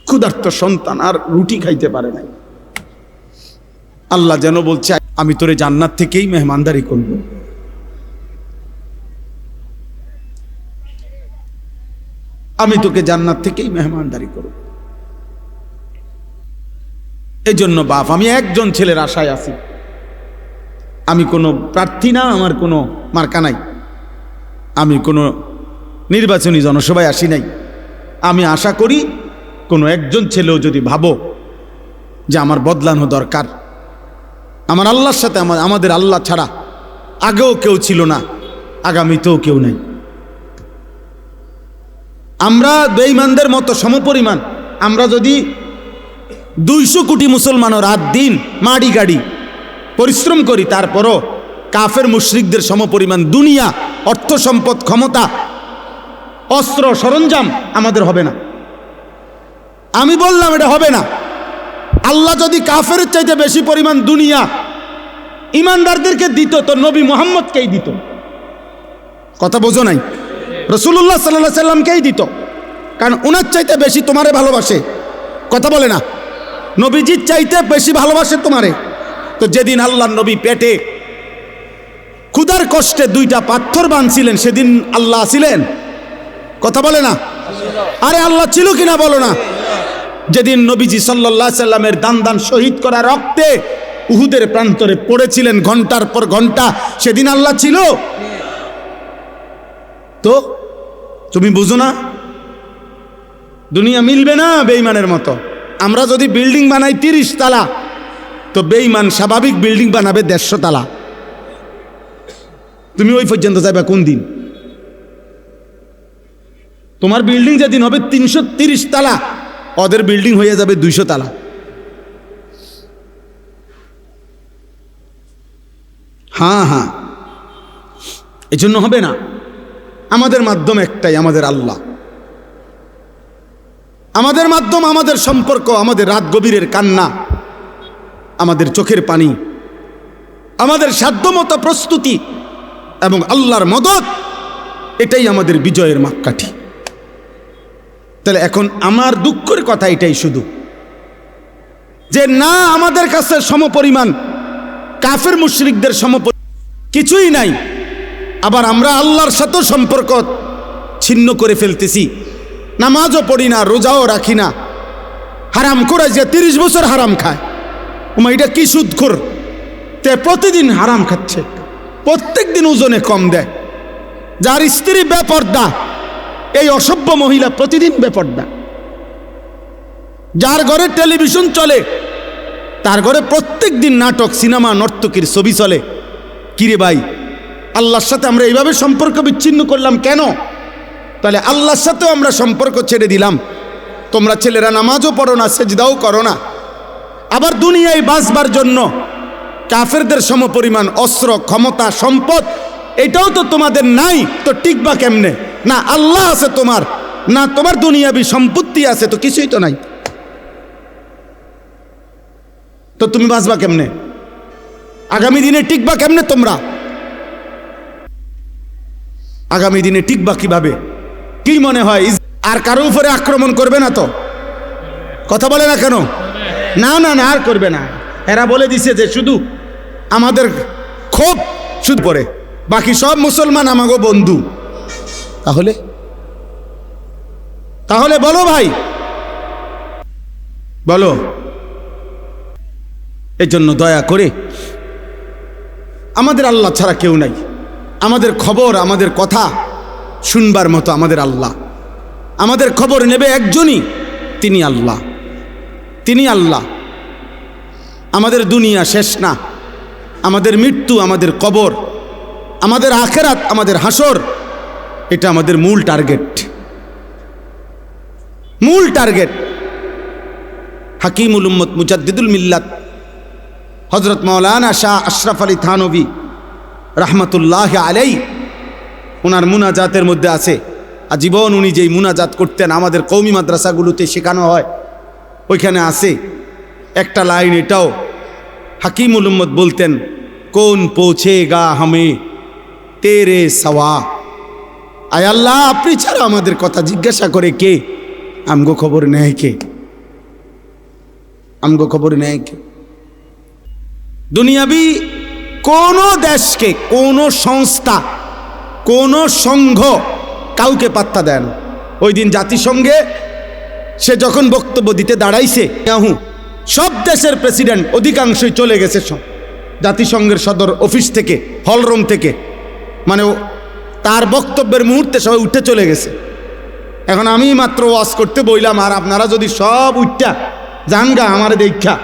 ক্ষুধার্ত সন্তান আর রুটি খাইতে পারে নাই। আল্লাহ যেন বলছে, আমি তোরে জান্নাত থেকেই মেহমানদারি করব। আমি তোকে জান্নাত থেকেই মেহমানদারি করব। এই জন্য বাপ, আমি একজন ছেলের আশায় আছি। আমি কোনো প্রার্থী না, আমার কোনো মার্কা নাই, আমি কোনো নির্বাচনী জনসভায় আসি নাই। আমি আশা করি কোনো একজন ছেলেও যদি ভাবো যে আমার বদলানো দরকার, আমার আল্লাহর সাথে, আমাদের আল্লাহ ছাড়া আগেও কেউ ছিল না, আগামীতেও কেউ নাই। আমরা বেঈমানদের মতো সমপরিমাণ, আমরা যদি 200 কোটি মুসলমানও রাত দিন মাড়ি গাড়ি পরিশ্রম করি, তারপরও কাফের মুশরিকদের সমপরিমাণ দুনিয়া, অর্থ সম্পদ, ক্ষমতা, অস্ত্র সরঞ্জাম আমাদের হবে না। আমি বললাম এটা হবে না। আল্লাহ যদি কাফের চাইতে বেশি পরিমাণ দুনিয়া ইমানদারদেরকে দিত, তো নবী মুহাম্মদকেই দিত। কথা বোঝো নাই? রাসূলুল্লাহ সাল্লাল্লাহু আলাইহি সাল্লামকেই দিত, কারণ ওনার চাইতে বেশি তোমারে ভালোবাসে। কথা বলে না? নবীজির চাইতে বেশি ভালোবাসে তোমারে। তো যেদিন আল্লাহর নবী পেটে ক্ষুধার কষ্টে 2টা পাথর বাঁধছিলেন, সেদিন আল্লাহ ছিলেন? কথা বলে না? আরে আল্লাহ ছিল কিনা বলো না? যেদিন নবীজি সাল্লাল্লাহু আলাইহি সাল্লামের দান শহীদ করা রক্তে উহুদের প্রান্তরে পড়েছিলেন ঘন্টার পর ঘন্টা, সেদিন আল্লাহ ছিল? তো তুমি বুঝো না, দুনিয়া মিলবে না বেঈমানের মতো। আমরা যদি বিল্ডিং বানাই 30 তালা, তো বেঈমান স্বাভাবিক বিল্ডিং বানাবে 150 তালা। তুমি ওই পর্যন্ত যাবে কোন দিন? তোমার বিল্ডিং যেদিন হবে 330 তালা, ওদের বিল্ডিং হয়ে যাবে 200 তালা। হ্যাঁ, এই জন্য হবে না। আমাদের মাধ্যম একটাই, আমাদের আল্লাহ। আমাদের মাধ্যম, আমাদের সম্পর্ক, আমাদের রাত গভীরের কান্না, আমাদের চোখের পানি, আমাদের সাধ্যমতো প্রস্তুতি এবং আল্লাহর মদদ, এটাই আমাদের বিজয়ের মাপকাঠি। তাহলে এখন আমার দুঃখের কথা এটাই শুধু, যে না আমাদের কাছে সমপরিমাণ কাফের মুশরিকদের কিছুই নাই, আবার আমরা আল্লাহর সাথে সম্পর্ক ছিন্ন করে ফেলতেছি। নামাজও পড়ি না, রোজাও রাখি না, হারাম করে যে 30 বছর হারাম খায়, এটা কি সুদখোর, তে প্রতিদিন হারাম খাচ্ছে, প্রত্যেক দিন ওজনে কম দেয়। যার স্ত্রী বেপর্দা, এই অসভ্য মহিলা প্রতিদিন বেপর্দা। যার ঘরে টেলিভিশন চলে, তার ঘরে প্রত্যেক দিন নাটক, সিনেমা, নর্তকীর ছবি চলে। কিরে ভাই, আল্লাহর সাথে আমরা এইভাবে সম্পর্ক বিচ্ছিন্ন করলাম কেন? তাহলে আল্লাহর সাথেও আমরা সম্পর্ক ছেড়ে দিলাম। তোমরা ছেলেরা নামাজও পড়ো না, সেজদাও করো না, আবার দুনিয়ায় বাঁচবার জন্য কাফেরদের সমপরিমাণ অস্ত্র, ক্ষমতা, সম্পদ, এটাও তো তোমাদের নাই। তো টিকবা কেমনে? না আল্লাহ আছে তোমার, না তোমার দুনিয়াবি সম্পত্তি আছে, তো কিছুই তো নাই। তো তুমি বাঁচবা কেমনে? আগামী দিনে টিকবা কেমনে? তোমরা আগামী দিনে টিকবা কিভাবে? কি মনে হয় আর কারো উপরে আক্রমণ করবে না তো? কথা বলে না কেন? না না না, আর করবে না। এরা বলে দিছে যে শুধু আমাদের ক্ষোভ শুধু পড়ে, বাকি সব মুসলমান আমাগো বন্ধু। তাহলে বলো ভাই, বলো এজন্য দয়া করে, আমাদের আল্লাহ ছাড়া কেউ নাই। আমাদের খবর, আমাদের কথা শুনবার মতো আমাদের আল্লাহ। আমাদের খবর নেবে একজনই, তিনি আল্লাহ। তিনি আল্লাহ। আমাদের দুনিয়া শেষ না, আমাদের মৃত্যু, আমাদের কবর, আমাদের আখেরাত, আমাদের হাসর, এটা আমাদের মূল টার্গেট। মূল টার্গেট। হাকিমুল উম্মত মুজাদ্দিদুল মিল্লাত হযরত মাওলানা শাহ আশরাফ আলী থানভী রাহমাতুল্লাহ আলাই, ওনার মুনাজাতের মধ্যে আছে, আজীবন উনি যেই মুনাজাত করতেন আমাদের কওমি মাদ্রাসাগুলোতে শেখানো হয়, ওইখানে আছে একটা লাইন, এটাও হাকিমুল উম্মত বলতেন, কোন পৌঁছেগা হামে তেরে সওয়া। আয় আল্লাহ, আপনি ছাড়া আমাদের কথা জিজ্ঞাসা করে কে? আমগো খবর নেয় কে? আমগো খবর নেয় কে? দুনিয়াবি কোন দেশকে, কোন সংস্থা, কোন সংঘ কাউকে পাত্তা দেয় না। ওই দিন জাতিসংঘে সে যখন বক্তব্য দিতে দাঁড়াইছে, সব দেশের প্রেসিডেন্ট অধিকাংশই চলে গেছে সব জাতিসংঘের সদর অফিস থেকে, হলরুম থেকে, মানে তার বক্তব্যের মুহূর্তে সবাই উঠে চলে গেছে। এখন আমি মাত্র ওয়াজ করতে বইলাম, আর আপনারা যদি সব উঠটা জানগা আমার দেখা,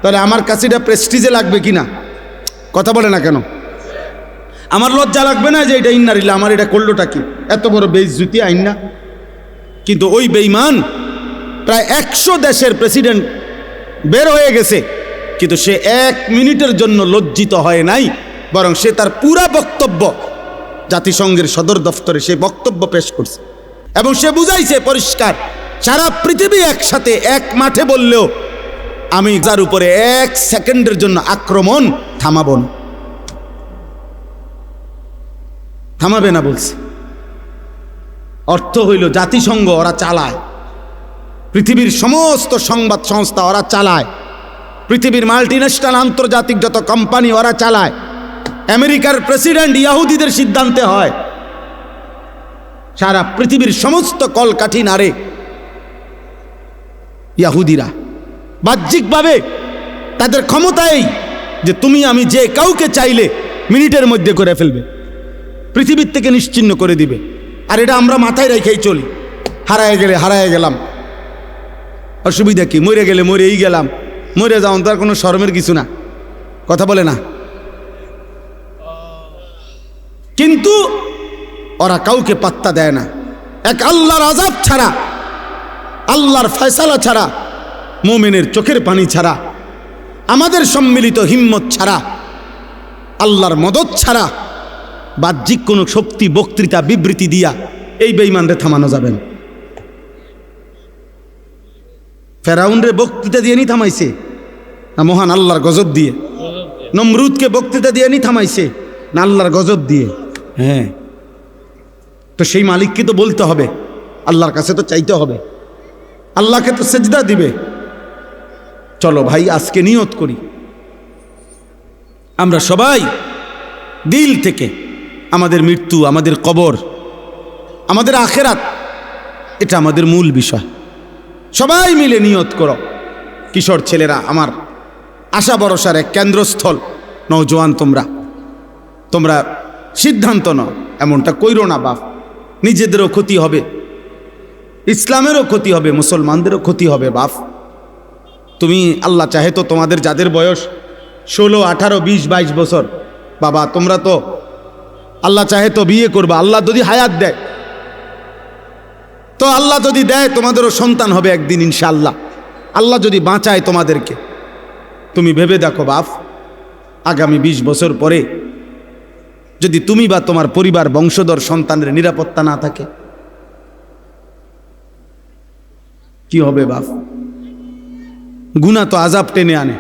তাহলে আমার কাছে এটা প্রেস্টিজে লাগবে কিনা? কথা বলে না কেন? আমার লজ্জা লাগবে না যে এটা ইন্নারিল্লা, আমার এটা করলোটা কি? এত বড় বেইজ্জতি আইন না? কিন্তু ওই বেঈমান প্রায় 100 দেশের প্রেসিডেন্ট বের হয়ে গেছে, কিন্তু সে 1 মিনিটের জন্য লজ্জিত হয় নাই, বরং সে তার পুরা বক্তব্য জাতিসংঘের সদর দফতরে সে বক্তব্য পেশ করছে এবং সে বুঝাইছে পরিষ্কার, সারা পৃথিবী একসাথে এক মাঠে বললেও আমি যার উপরে 1 সেকেন্ডের জন্য আক্রমণ থামাবো না, থামাবে না বলছে। অর্থ হইল জাতিসংঘ ওরা চালায়, পৃথিবীর সমস্ত সংবাদ সংস্থা ওরা চালায়, পৃথিবীর মাল্টিন্যাশনাল আন্তর্জাতিক যত কোম্পানি ওরা চালায়, আমেরিকার প্রেসিডেন্ট ইহুদিদের সিদ্ধান্তে হয়, সারা পৃথিবীর সমস্ত কলকাঠি নাড়ে ইহুদিরা। বাহ্যিকভাবে তাদের ক্ষমতাই যে তুমি আমি যে কাউকে চাইলে মিনিটের মধ্যে করে ফেলবে, পৃথিবীর থেকে নিশ্চিহ্ন করে দিবে। আর এটা আমরা মাথায় রেখেই চলি, হারায় গেলে হারায় গেলাম, অসুবিধা কি? মরে গেলে মরেই গেলাম, মরে যাওয়ান তো আর কোনো শরমের কিছু না। কথা বলে না? কিন্তু ওরা কাউকে পাত্তা দেয় না। এক আল্লাহর আযাব ছাড়া, আল্লাহর ফয়সালা ছাড়া, মুমিনের চোখের পানি ছাড়া, আমাদের সম্মিলিত হিম্মত ছাড়া, আল্লাহর মদদ ছাড়া, বাহ্যিক কোনো শক্তি, বক্তৃতা, বিবৃতি দিয়া এই বেঈমানরে থামানো যাবে না। ফেরাউনরে বক্তৃতা দিয়ে নি থামাইছে না মহান আল্লাহর গজব দিয়ে? নমরুদকে বক্তৃতা দিয়ে নি থামাইছে না আল্লাহর গজব দিয়ে? হ্যাঁ, তো সেই মালিককে তো বলতে হবে, আল্লাহর কাছে তো চাইতে হবে, আল্লাহকে তো সেজদা দিবে। চলো ভাই, আজকে নিয়ত করি আমরা সবাই দিল থেকে আমাদের মৃত্যু, আমাদের কবর, আমাদের আখেরাত, এটা আমাদের মূল বিষয়। সবাই মিলে নিয়ত করো। কিশোর ছেলেরা, আমার আশা ভরসার এক কেন্দ্রস্থল নওজোয়ান, তোমরা সিদ্ধান্ত নাও, এমনটা কইরো না বাপ। নিজেদেরও ক্ষতি হবে, ইসলামেরও ক্ষতি হবে, মুসলমানদেরও ক্ষতি হবে বাপ। তুমি আল্লাহ চাহে তো তোমাদের যাদের বয়স 16, 18, 20, 22 বছর, বাবা তোমরা তো আল্লাহ চাহে তো বিয়ে করবা, আল্লাহ যদি হায়াত দেয় তো, আল্লাহ যদি দেয় তোমাদেরও সন্তান হবে একদিন ইনশাআল্লাহ। আল্লাহ যদি বাঁচায় তোমাদেরকে, তুমি ভেবে দেখো বাপ, আগামী 20 বছর পরে যদি তুমি বা তোমার পরিবার, বংশধর, সন্তানের নিরাপত্তা না থাকে, কি হবে বাপ? গুনাহ তো আযাব টেনে আনে।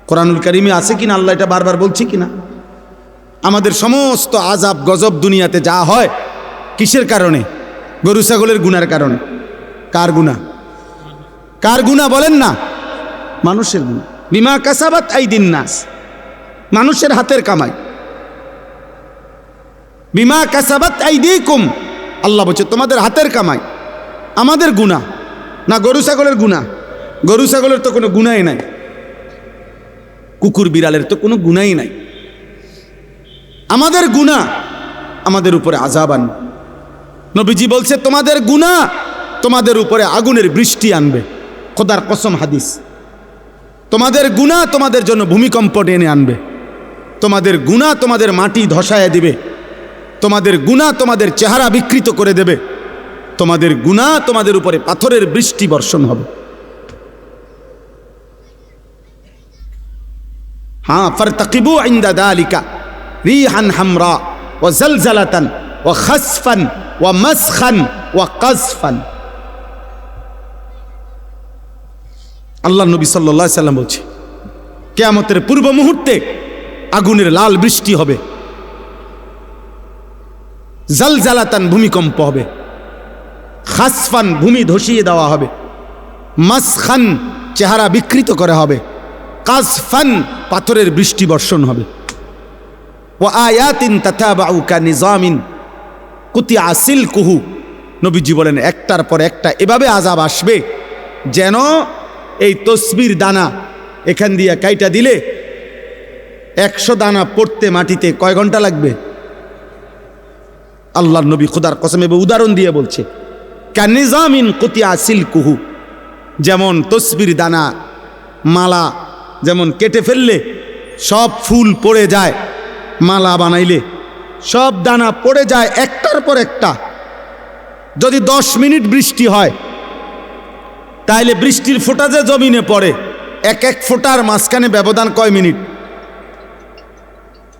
কোরআনুল কারীমে আছে কিনা, আল্লাহ এটা বারবার বলছে কিনা, আমাদের সমস্ত আযাব গজব দুনিয়াতে যা হয় কিসের কারণে? গরু ছাগলের গুনার কারণে। কার গুনাহ? কার গুনাহ বলেন না? মানুষের গুনাহ। বিমা কাসাবাত আইদিন নাস, মানুষের হাতের কামাই। বিমা কাসাবাত আইদিকুম, আল্লাহ বলছে তোমাদের হাতের কামাই। আমাদের গুনাহ না গরু ছাগলের গুনাহ? গরু ছাগলের তো কোনো গুনাহই নাই, কুকুর বিড়ালের তো কোনো গুনাহই নাই। আমাদের গুনাহ আমাদের উপরে আযাব আনবে। নবীজি বলছে তোমাদের গুনাহ তোমাদের উপরে আগুনের বৃষ্টি আনবে। খোদার কসম হাদিস। তোমাদের গুনাহ তোমাদের জন্য ভূমিকম্প টেনে আনবে। তোমাদের গুনাহ তোমাদের মাটি ধসায় দিবে। তোমাদের গুনাহ তোমাদের চেহারা বিকৃত করে দেবে। তোমাদের গুনাহ তোমাদের উপরে পাথরের বৃষ্টি বর্ষণ হবে। হ্যাঁ, ফারতাকিবু ইনদা যালিকা রিহান হামরা ওয়া জালজালাতান ওয়া খাসফান ওয়া মাসখান ওয়া কাযফান। আল্লাহ নবী সাল্লাল্লাহু আলাইহি সাল্লাম বলছে কিয়ামতের পূর্ব মুহূর্তে আগুনের লাল বৃষ্টি হবে, জালজালাতান ভূমিকম্প হবে, খাসফান ভূমি ধসিয়ে দেওয়া হবে, মাসখান চেহারা বিকৃত করা হবে, কাযফান পাথরের বৃষ্টি বর্ষণ হবে। ওয়া আয়াতিন তাতাবাউ কানিজামিন কুতিয়া সিলকুহু। নবীজি বলেন একটার পর একটা এভাবে আযাব আসবে যেন এই তসবির দানা এখান দিয়ে কাইটা দিলে 100 দানা পড়তে মাটিতে কয় ঘন্টা লাগবে? আল্লাহর নবী খোদার কসম এবং উদাহরণ দিয়ে বলছে কানিজামিন কুতিয়া সিলকুহু, যেমন তসবির দানা মালা যেমন কেটে ফেললে সব ফুল পড়ে যায়, মালা বানাইলে সব দানা পড়ে যায় একটার পর একটা। যদি 10 মিনিট বৃষ্টি হয় তাহলে বৃষ্টির ফোঁটা যে জমিনে পড়ে এক এক ফোঁটার মাঝখানে ব্যবধান কয় মিনিট?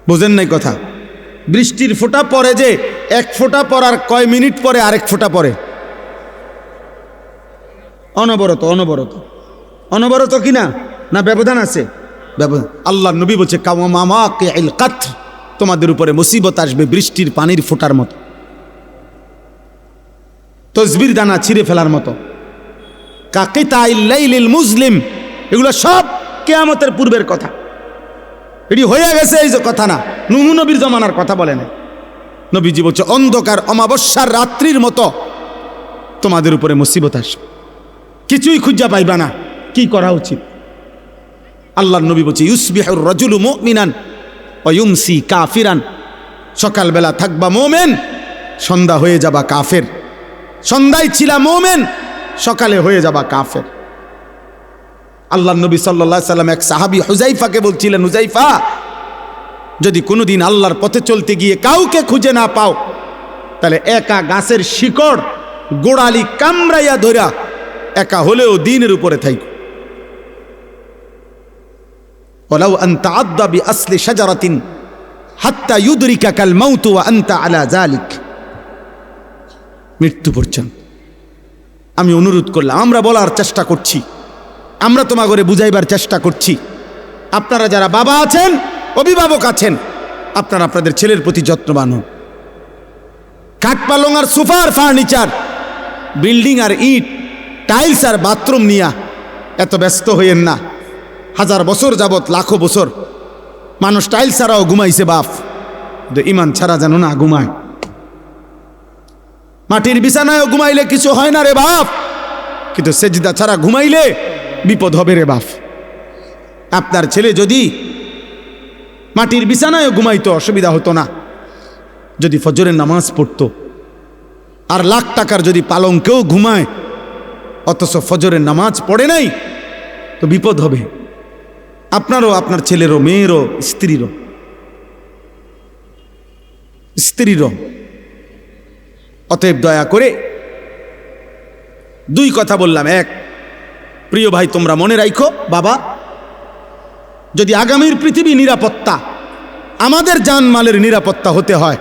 বুঝেন নাই কথা? বৃষ্টির ফোঁটা পড়ে যে এক ফোঁটা পড়ার কয় মিনিট পরে আরেক ফোঁটা পড়ে? অনবরত অনবরত অনবরত কিনা না ব্যবধান আছে? ব্যবধান। আল্লাহ নবী বলছে কাওয়ামামাকিল কাতর, তোমাদের উপরে মুসিবত আসবে বৃষ্টির পানির ফোঁটার মতো, তসবির দানা ছিঁড়ে ফেলার মতো। কাকিতাইল লাইলিল মুজলিম, এগুলো সব কিয়ামতের পূর্বের কথা। এটি হয়ে গেছে এই যে কথা না, নূহ নবীর জমানার কথা বলে না। নবীজি বলছে অন্ধকার অমাবস্যার রাত্রির মতো তোমাদের উপরে মুসিবত আসবে, কিছুই খুঁজা পাইবা না। কি করা উচিত? আল্লাহর নবী বলছে ইউসবিহুর রাজুলু মুমিনান ওয়া ইউমসি কাফিরান। সকালবেলা থাকবা মুমিন, সন্ধ্যা হয়ে যাবা কাফের। সন্ধ্যায় ছিলা মুমিন, সকালে হয়ে যাবা কাফের। আল্লাহর নবী সাল্লাল্লাহু আলাইহি সাল্লাম এক সাহাবী হুযাইফাকে বলছিলেন, হুযাইফা যদি কোনোদিন আল্লাহর পথে চলতে গিয়ে কাউকে খুঁজে না পাও তাহলে একা গাছের শিকড় গোড়ালি কামড়াইয়া ধরা একা হলেও দ্বীনের উপরে থাইকো। ওয়ালাউ আন তাআদ্দা বিআসলি শাজারাতিন হাত্তা ইউদরিকাকাল মাউত ওয়া আনতা আলা যালিক। মৃত্যু পর্যন্ত আমি অনুরোধ করলাম, আমরা বলার চেষ্টা করছি, আমরা তোমাকে বুঝাইবার চেষ্টা করছি। আপনারা যারা বাবা আছেন, অভিভাবক আছেন, আপনারা আপনাদের ছেলের প্রতি যত্নবান হন। খাট পালং আর সোফার ফার্নিচার, বিল্ডিং আর ইট, টাইলস আর বাথরুম নিয়া এত ব্যস্ত হইয়েন না। 1000 বছর যাবত, লাখো বছর মানুষ টাইলস ছাড়াও ঘুমাইছে বাপ, ইমান ছাড়া যেন না ঘুমায়। মাটির বিছানায়ও ঘুমাইলে কিছু হয় না রে বাপ, কিন্তু সেজদা ছাড়া ঘুমাইলে বিপদ হবে রে বাপ। আপনার ছেলে যদি মাটির বিছানায়ও ঘুমাইতো অসুবিধা হতো না, যদি ফজরের নামাজ পড়তো। আর লাখ টাকার যদি পালঙ্কেও ঘুমায় অথচ ফজরের নামাজ পড়ে নাই, তো বিপদ হবে আপনারও, আপনার ছেলেরও, মেয়েরও, স্ত্রীরও। অতএব দয়া করে 2 কথা বললাম। এক, প্রিয় ভাই তোমরা মনে রাখো, বাবা যদি আগামীর পৃথিবী নিরাপত্তা, আমাদের জানমালের নিরাপত্তা হতে হয়,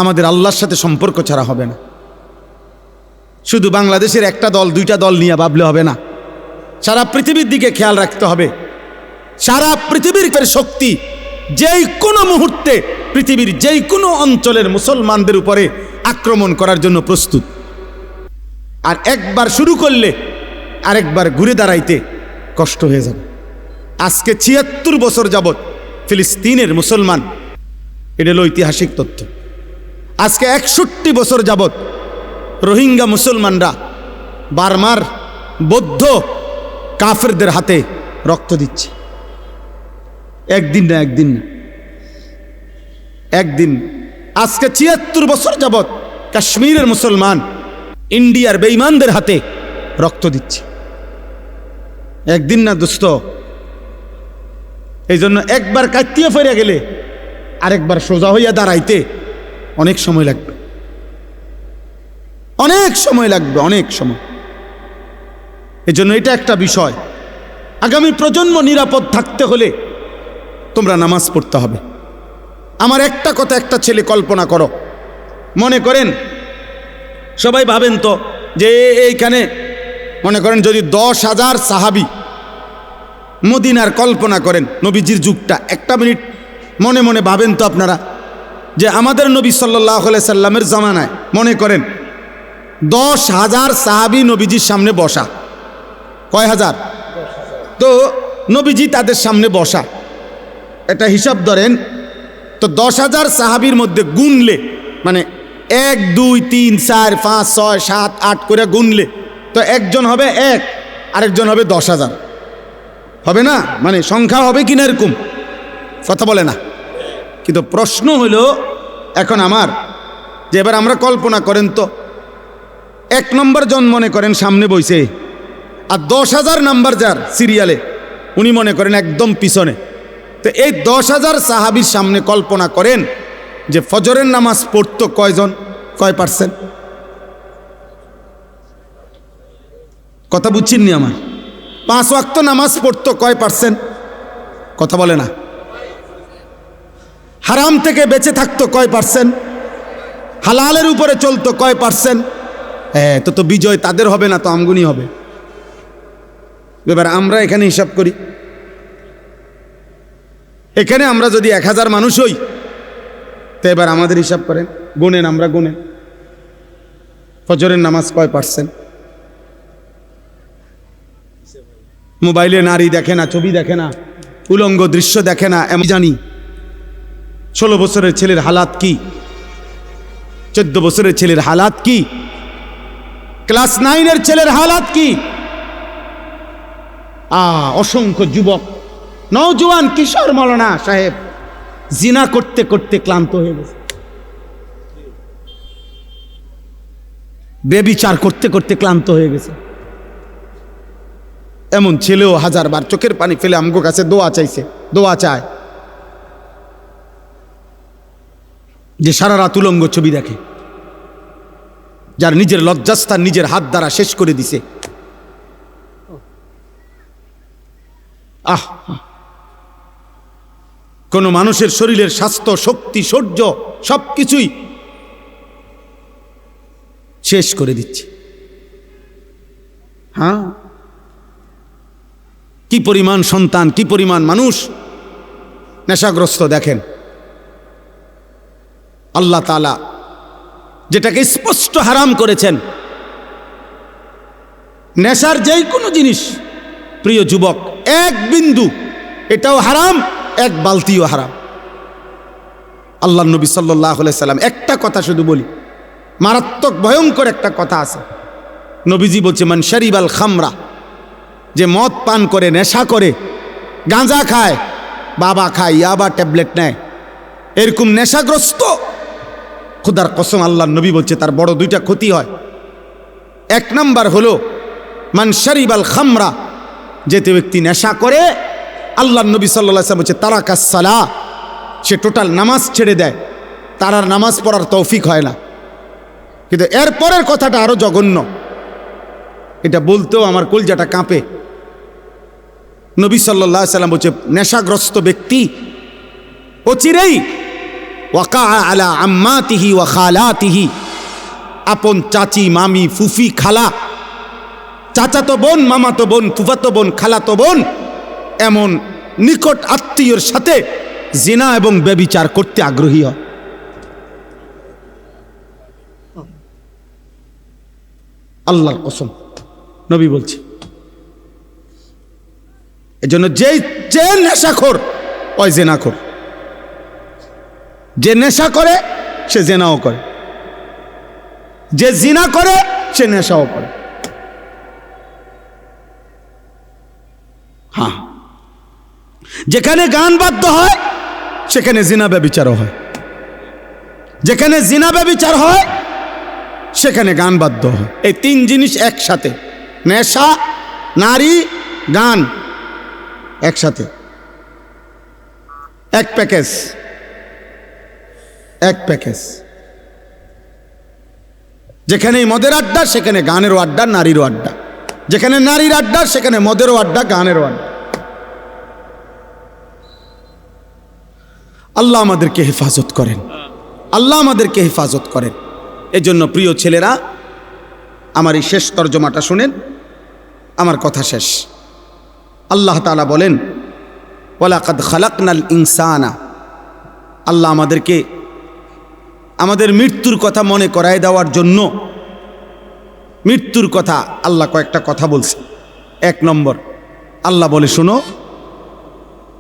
আমাদের আল্লাহর সাথে সম্পর্ক ছাড়া হবে না। শুধু বাংলাদেশের একটা দল 2টা দল নিয়ে ভাবলে হবে না, সারা পৃথিবীর দিকে খেয়াল রাখতে হবে। সারা পৃথিবীর শক্তি যেই কোনো মুহূর্তে পৃথিবীর যেই কোনো অঞ্চলের মুসলমানদের উপরে আক্রমণ করার জন্য প্রস্তুত। আর একবার শুরু করলে আরেকবার ঘুরে দাঁড়াইতে কষ্ট হয়ে যাবে। আজকে ৭৬ বছর যাবৎ ফিলিস্তিনের মুসলমান, এটা হলো ঐতিহাসিক তথ্য। আজকে ৬১ বছর যাবৎ রোহিঙ্গা মুসলমানরা বার্মার বৌদ্ধ কাফেরদের হাতে রক্ত দিচ্ছে। একদিন না, একদিন না, একদিন। আজকে ৭৬ বছর যাবৎ কাশ্মীরের মুসলমান ইন্ডিয়ার বেঈমানদের হাতে রক্ত দিচ্ছে। একদিন না দোস্ত। এই জন্য একবার কাটিয়ে ফিরে গেলে আরেকবার সোজা হইয়া দাঁড়াইতে অনেক সময় লাগবে, অনেক সময় লাগবে, অনেক সময়। এই জন্য এটা একটা বিষয়। আগামী প্রজন্ম নিরাপদ থাকতে হলে তোমরা নামাজ পড়তে হবে। আমার একটা কথা, একটা ছেলে কল্পনা করো, মনে করেন সবাই ভাবেন তো যে এইখানে মনে করেন যদি 10,000 সাহাবী মদিনার কল্পনা করেন নবীজির যুগটা, একটা মিনিট মনে মনে ভাবেন তো আপনারা যে আমাদের নবী সাল্লাল্লাহু আলাইহি সাল্লামের জামানায় মনে করেন 10,000 সাহাবী নবীজির সামনে বসা। কয় হাজার? তো নবীজি তাদের সামনে বসা, এটা হিসাব ধরেন তো 10,000 সাহাবীর মধ্যে গুনলে মানে 1 2 3 4 5 6 7 8 করে গুনলে তো একজন হবে 1, আরেকজন হবে 10,000, হবে না? মানে সংখ্যা হবে কিনা এরকম কথা বলে না। কিন্তু প্রশ্ন হলো এখন আমার যে এবার আমরা কল্পনা করেন তো 1 নম্বর জন মনে করেন সামনে বইছে, আর 10,000 নাম্বার যার সিরিয়ালে উনি মনে করেন একদম পিছনে। তো এই 10,000 সাহাবীর সামনে কল্পনা করেন যে ফজরের নামাজ পড়তো কয়জন, কয় পার্সেন্ট? কথা বুঝছেননি আমার? 5 ওয়াক্ত নামাজ পড়তো কয় পার্সেন্ট? কথা বলে না। হারাম থেকে বেঁচে থাকতো কয় পার্সেন্ট? হালালের উপরে চলতো কয় পার্সেন্ট? হ্যাঁ, তো বিজয় তাদের হবে না, তো আমগুনি হবে। এবার আমরা এখানে হিসাব করি, এখানে আমরা যদি 1000 মানুষ হই তো এবার আমাদের হিসাব করেন, গুনেন, আমরা গুনেন ফজরের নামাজ কয় পার্সেন্ট? মোবাইলে নারী দেখে না, ছবি দেখে না, উলঙ্গ দৃশ্য দেখে না, আমি জানি। 16 বছরের ছেলের হালাত কি, 14 বছরের ছেলের হালাত কি, ক্লাস 9-এর ছেলের হালাত কি। অসংখ্য যুবক নওজোয়ান কিশোর মৌলানা সাহেব জিনা করতে করতে ক্লান্ত হয়ে গেছে, বেবিচার করতে করতে ক্লান্ত হয়ে গেছে। এমন ছেলেও 1000 বার চোখের পানি ফেলে আমগো কাছে দোয়া চাইছে, দোয়া চায় যে সারা রাত উলঙ্গ ছবি দেখে, যার নিজের লজ্জাস্থান নিজের হাত দ্বারা শেষ করে দিছে। কোন মানুষের শরীরের স্বাস্থ্য, শক্তি, শৌর্য সবকিছুই শেষ করে দিচ্ছে। হ্যাঁ, কি পরিমাণ সন্তান, কি পরিমাণ মানুষ নেশাগ্রস্ত দেখেন। আল্লাহ তাআলা যেটাকে স্পষ্ট হারাম করেছেন, নেশার যেই কোনো জিনিস প্রিয় যুবক, 1 বিন্দু এটাও হারাম, 1 বালতিও হারাম। আল্লাহ নবী সাল্লাল্লাহু আলাইহি সাল্লাম একটা কথা শুধু বলি, মারাত্মক ভয়ঙ্কর একটা কথা আছে। নবীজি বলছে মান শারিবাল খামরা, যে মদ পান করে, নেশা করে, গাঁজা খায়, বাবা খায়, ইয়াবা ট্যাবলেট নেয়, এরকম নেশাগ্রস্ত, খুদার কসম আল্লাহ নবী বলছে তার বড় 2টা ক্ষতি হয়। 1 নাম্বার হলো মান শারিবাল খামরা, যেতে ব্যক্তি নেশা করে, আল্লাহ নবী সাল্লাল্লাহু আলাইহি ওয়াসাল্লাম বলছে তারাকাস সালাহ, সে টোটাল নামাজ ছেড়ে দেয়, তার আর নামাজ পড়ার তৌফিক হয় না। কিন্তু এর পরের কথাটা আরো জঘন্য, এটা বলতেও আমার কলজাটা কাঁপে। নবী সাল্লাল্লাহু আলাইহি ওয়াসাল্লাম বলছে নেশাগ্রস্ত ব্যক্তি অচিরেই ওয়াকা আলা আম্মাতিহি ওয়া খালাতিহি, আপন চাচি, মামি, ফুফি, খালা, চাচাতো বোন, মামাতো বোন, ফুফাতো বোন, খালাতো বোন, এমন নিকট আত্মীয়র সাথে জিনা এবং ব্যভিচার করতে আগ্রহী হয়। আল্লাহর কসম নবী বলছে। এজন্য যে নেশাখোর ওই জেনাখোর, যে নেশা করে সে জেনাও করে, যে জিনা করে সে নেশাও করে। হ্যাঁ, যেখানে গান বাদ্য হয় সেখানে জিনা ব্যভিচার হয়, যেখানে জিনা ব্যভিচার হয় সেখানে গান বাদ্য হয়। এই তিন জিনিস একসাথে, নেশা, নারী, গান একসাথে, এক প্যাকেজ, এক প্যাকেজ। যেখানে মদের আড্ডা সেখানে গানেরও আড্ডা, নারীরও আড্ডা। যেখানে নারীর আড্ডা সেখানে মদেরও আড্ডা, গানেরও আড্ডা। আল্লাহ আমাদেরকে হেফাজত করেন, আল্লাহ আমাদেরকে হেফাজত করেন। এজন্য প্রিয় ছেলেরা, আমার এই শেষ তর্জমাটা শুনেন, আমার কথা শেষ। আল্লাহ তাআলা বলেন, ওয়ালাকাদ খালাকনাল ইনসানা, আল্লাহ আমাদেরকে আমাদের মৃত্যুর কথা মনে করায় দেওয়ার জন্য, মৃত্যুর কথা আল্লাহ কয়েকটা কথা বলছে। এক নম্বর, আল্লাহ বলে, শোনো,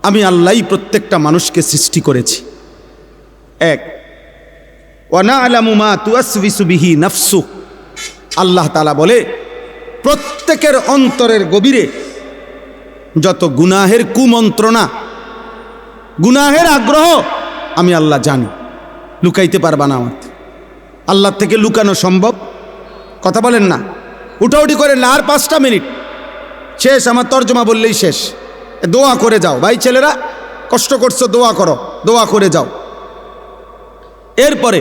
আমি আল্লাহই প্রত্যেকটা মানুষকে সৃষ্টি করেছি। এক, ওয়া না'লামু মা তুওয়াসবিসু বিহি নাফসু, আল্লাহ তাআলা বলে প্রত্যেকের অন্তরের গভীরে যত গুনাহের কুমন্ত্রণা, গুনাহের আগ্রহ আমি আল্লাহ জানি, লুকাইতে পারবা না আমার। আল্লাহ থেকে লুকানো সম্ভব? কথা বলেন না, উঠাউঠি করেন না। আর 5টা মিনিট শেষ, আমার তর্জমা বললেই শেষ। দোয়া করে যাও ভাই, ছেলেরা কষ্ট করছো, দোয়া করো, দোয়া করে যাও। এরপরে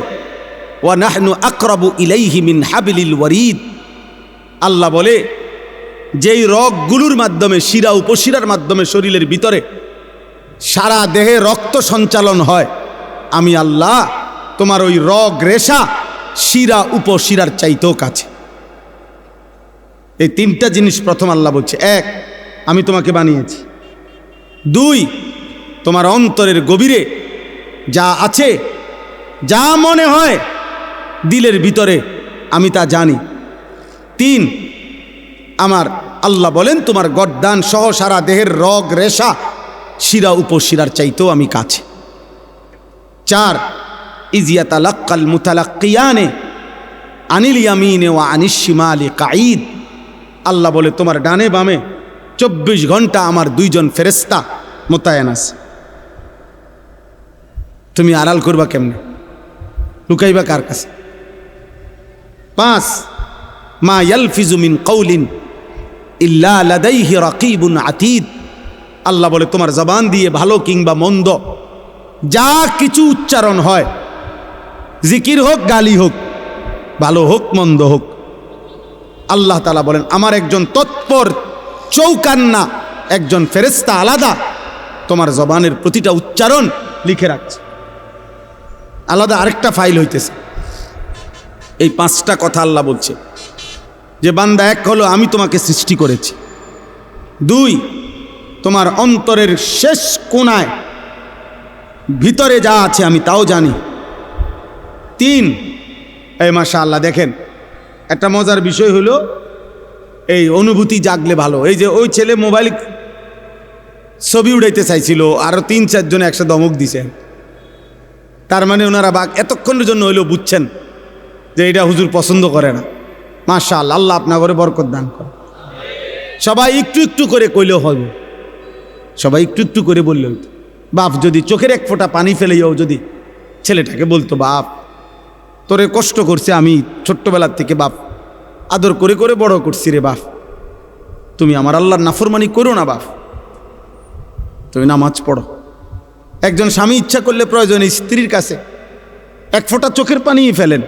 ওয়া নাহনু আকরাবু ইলাইহি মিন হাবলিল ওয়ারিদ, আল্লাহ বলে যেই রগগুলোর মাধ্যমে, শিরা উপশিরার মাধ্যমে শরীরের ভিতরে সারা দেহে রক্ত সঞ্চালন হয়, আমি আল্লাহ তোমার ওই রগ রেশা শিরা উপশিরার চাইতেও কাছে। এই 3টা জিনিস প্রথম আল্লাহ বলছে। এক, আমি তোমাকে বানিয়েছি। 2, তোমার অন্তরের গভীরে যা আছে, যা মনে হয় দিলের ভিতরে, আমি তা জানি। 3, আমার আল্লাহ বলেন তোমার গর্দান সহ সারা দেহের রগ রেশা শিরা উপশিরার চাইতেও আমি কাছে। 4, ইজিয়াতালাক্কাল মুতালাক্কিয়ানে আনিল ইয়ামিনে ওয়া আনিশ শিমালি কাঈদ, আল্লাহ বলে তোমার ডানে বামে 24 ঘন্টা আমার 2 জন ফেরেশতা মোতায়েন আছে। তুমি আড়াল করবা কেমনে, লুকাইবা কার কাছে? 5, মা ইয়ালফিজু মিন কাউলিন ইল্লা লাদাইহি রাকিবুন আতীদ, আল্লাহ বলে তোমার জবান দিয়ে ভালো কিংবা মন্দ যা কিছু উচ্চারণ হয়, জিকির হোক, গালি হোক, ভালো হোক মন্দ হোক, আল্লাহ তাআলা বলেন আমার একজন তৎপর চৌকান্না একজন ফেরেশতা আলাদা তোমার জবানের প্রতিটা উচ্চারণ লিখে রাখছে। আলাদা আরেকটা ফাইল হইতেছে। এই 5টা কথা আল্লাহ বলছে যে বান্দা, এক হলো আমি তোমাকে সৃষ্টি করেছি। 2, তোমার অন্তরের শেষ কোণায় ভিতরে যা আছে আমি তাও জানি। 3, এই মাশাআল্লাহ দেখেন, একটা মজার বিষয় হলো এই অনুভূতি জাগলে ভালো। এই যে ওই ছেলে মোবাইল ছবি উড়াইতে চাইছিল, আরো 3-4 জন একসাথে ধমক দিছেন। তার মানে ওনারা এতক্ষণের জন্য হইলেও বুঝছেন যে এটা হুজুর পছন্দ করে না। মাশাআল্লাহ, আল্লাহ আপনার ঘরে বরকত দান করে। সবাই একটু একটু করে কইলেও হবে, সবাই একটু একটু করে বললেও। বাপ যদি চোখের এক ফোঁটা পানি ফেলেও যদি ছেলেটাকে বলতো, বাপ তোরে কষ্ট করছে আমি ছোট্টবেলার থেকে, বাপ আদর করে করে বড় করছি রে বাপ, তুমি আমার আল্লাহর নাফরমানি করো না বাপ, তুমি নামাজ পড়ো। একজন স্বামী ইচ্ছা করলে প্রয়োজনে স্ত্রীর কাছে এক ফোঁটা চোখের পানি ফেলেন,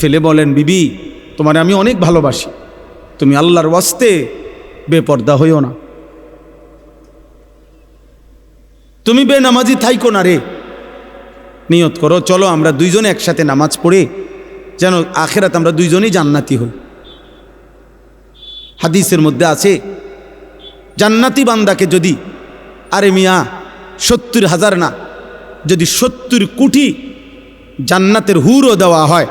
ফেলে বলেন, বিবি তোমার আমি অনেক ভালোবাসি, তুমি আল্লাহর ওয়াস্তে বেপর্দা হইও না, তুমি বেনামাজি থাইকো না রে। নিয়ত করো, চলো আমরা 2 জনে একসাথে নামাজ পড়ে যেন আখিরাত আমরা 2 জনই জান্নাতি হই। হাদিসের মধ্যে আছে, জান্নাতি বান্দাকে যদি, আরে মিয়া 70,000 না, যদি 70 কোটি জান্নাতের হুরও দেওয়া হয়,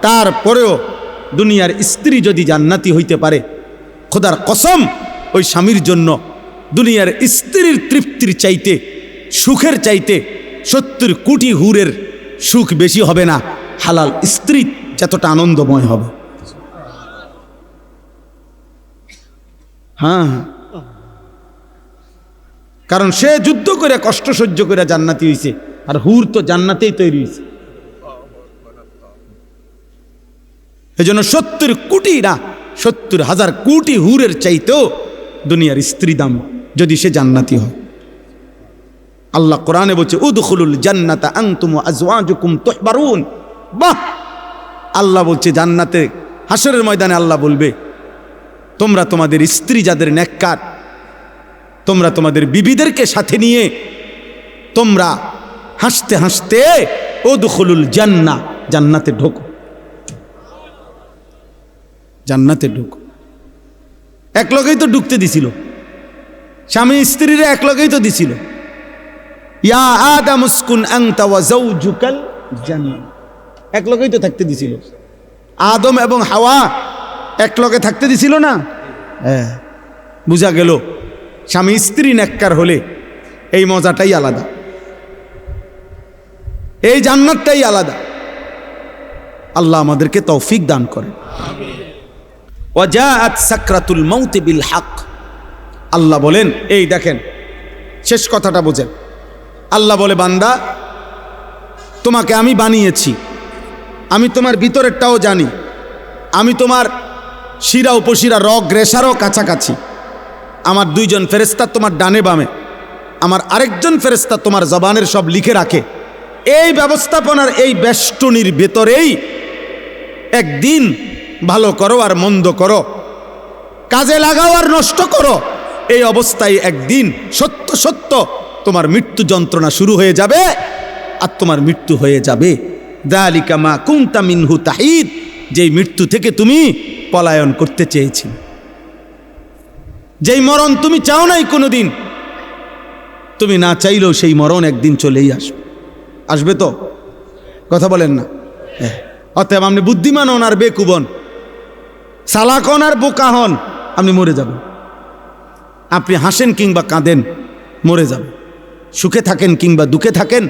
তারপরেও দুনিয়ার স্ত্রী যদি জান্নাতি হইতে পারে, খোদার কসম ওই স্বামীর জন্য দুনিয়ার স্ত্রীর তৃপ্তির চাইতে, সুখের চাইতে 70 কোটি হুরের সুখ বেশি হবে না, হালাল স্ত্রী যতটা আনন্দময় হবে। হ্যাঁ, কারণ সে যুদ্ধ করে কষ্ট সহ্য করে জান্নাতি হয়েছে, আর হুর তো জান্নাতেই তৈরি হয়েছে। এজন্য 70 কোটি না 70,000 কোটি হুরের চাইতেও দুনিয়ার স্ত্রী দাম, যদি সে জান্নাতি হয়। আল্লাহ কোরআনে বলছে উদখুলুল জান্নাতা আনতুম ওয়া আজওয়াজুকুম তুহবারুন। বাহ! আল্লাহ বলছে জান্নাতে, হাসরের ময়দানে আল্লাহ বলবে তোমরা তোমাদের স্ত্রী যাদের নেককার, তোমরা তোমাদের বিবিদেরকে সাথে নিয়ে তোমরা হাসতে হাসতে উদখুলুল জান্নাহ, জান্নাতে ঢোকো, জান্নাতে ঢোকো। এক লগেই তো ঢুকতে দিছিল, স্বামী স্ত্রীরা এক লগেই তো দিছিল। ইয়া আদম উসকুন আনতা ওয়া যাওজুকাল জান্নাহ, এক লগেই তো থাকতে দিছিল। আদম এবং হাওয়া এক লগে থাকতে দিছিল না? হ্যাঁ, বুঝা গেল স্বামী স্ত্রী নেককার হলে এই মজাটাই আলাদা, এই জান্নাতটাই আলাদা। আল্লাহ আমাদেরকে তৌফিক দান করেন। ওয়াজাআত সাকরাতুল মাউত বিল হক। আল্লাহ বলেন, এই দেখেন শেষ কথাটা বোঝেন। আল্লাহ বলে বান্দা তোমাকে আমি বানিয়েছি, আমি তোমার ভিতরেরটাও জানি, আমি তোমার শিরা উপশিরা রগ রেশারও কাছাকাছি। আমার 2 জন ফেরেশতা তোমার ডানে বামে, আমার আরেকজন ফেরেশতা তোমার জবানের সব লিখে রাখে। এই ব্যবস্থাপনার এই বেষ্টনীর ভেতরেই একদিন ভালো করো আর মন্দ করো, কাজে লাগাও আর নষ্ট করো, এই অবস্থায় একদিন সত্য সত্য তোমার মৃত্যু যন্ত্রণা শুরু হয়ে যাবে আর তোমার মৃত্যু হয়ে যাবে। যালিকা মা কুনতা মিনহু তাহিদ, যেই মৃত্যু থেকে তুমি পলায়ন করতে চেয়েছিলে, যেই মরণ তুমি চাও নাই কোনোদিন, তুমি না চাইলেও সেই মরণ একদিন চলেই আসবে। আসবে তো? কথা বলেন না? অতএব আপনি বুদ্ধিমান হন আর বেকুব হন, চালাক হন আর বোকা হন, আপনি মরে যাবেন। আপনি হাসেন কিংবা কাঁদেন, মরে যাবেন। সুখে থাকেন কিংবা দুঃখে থাকেন,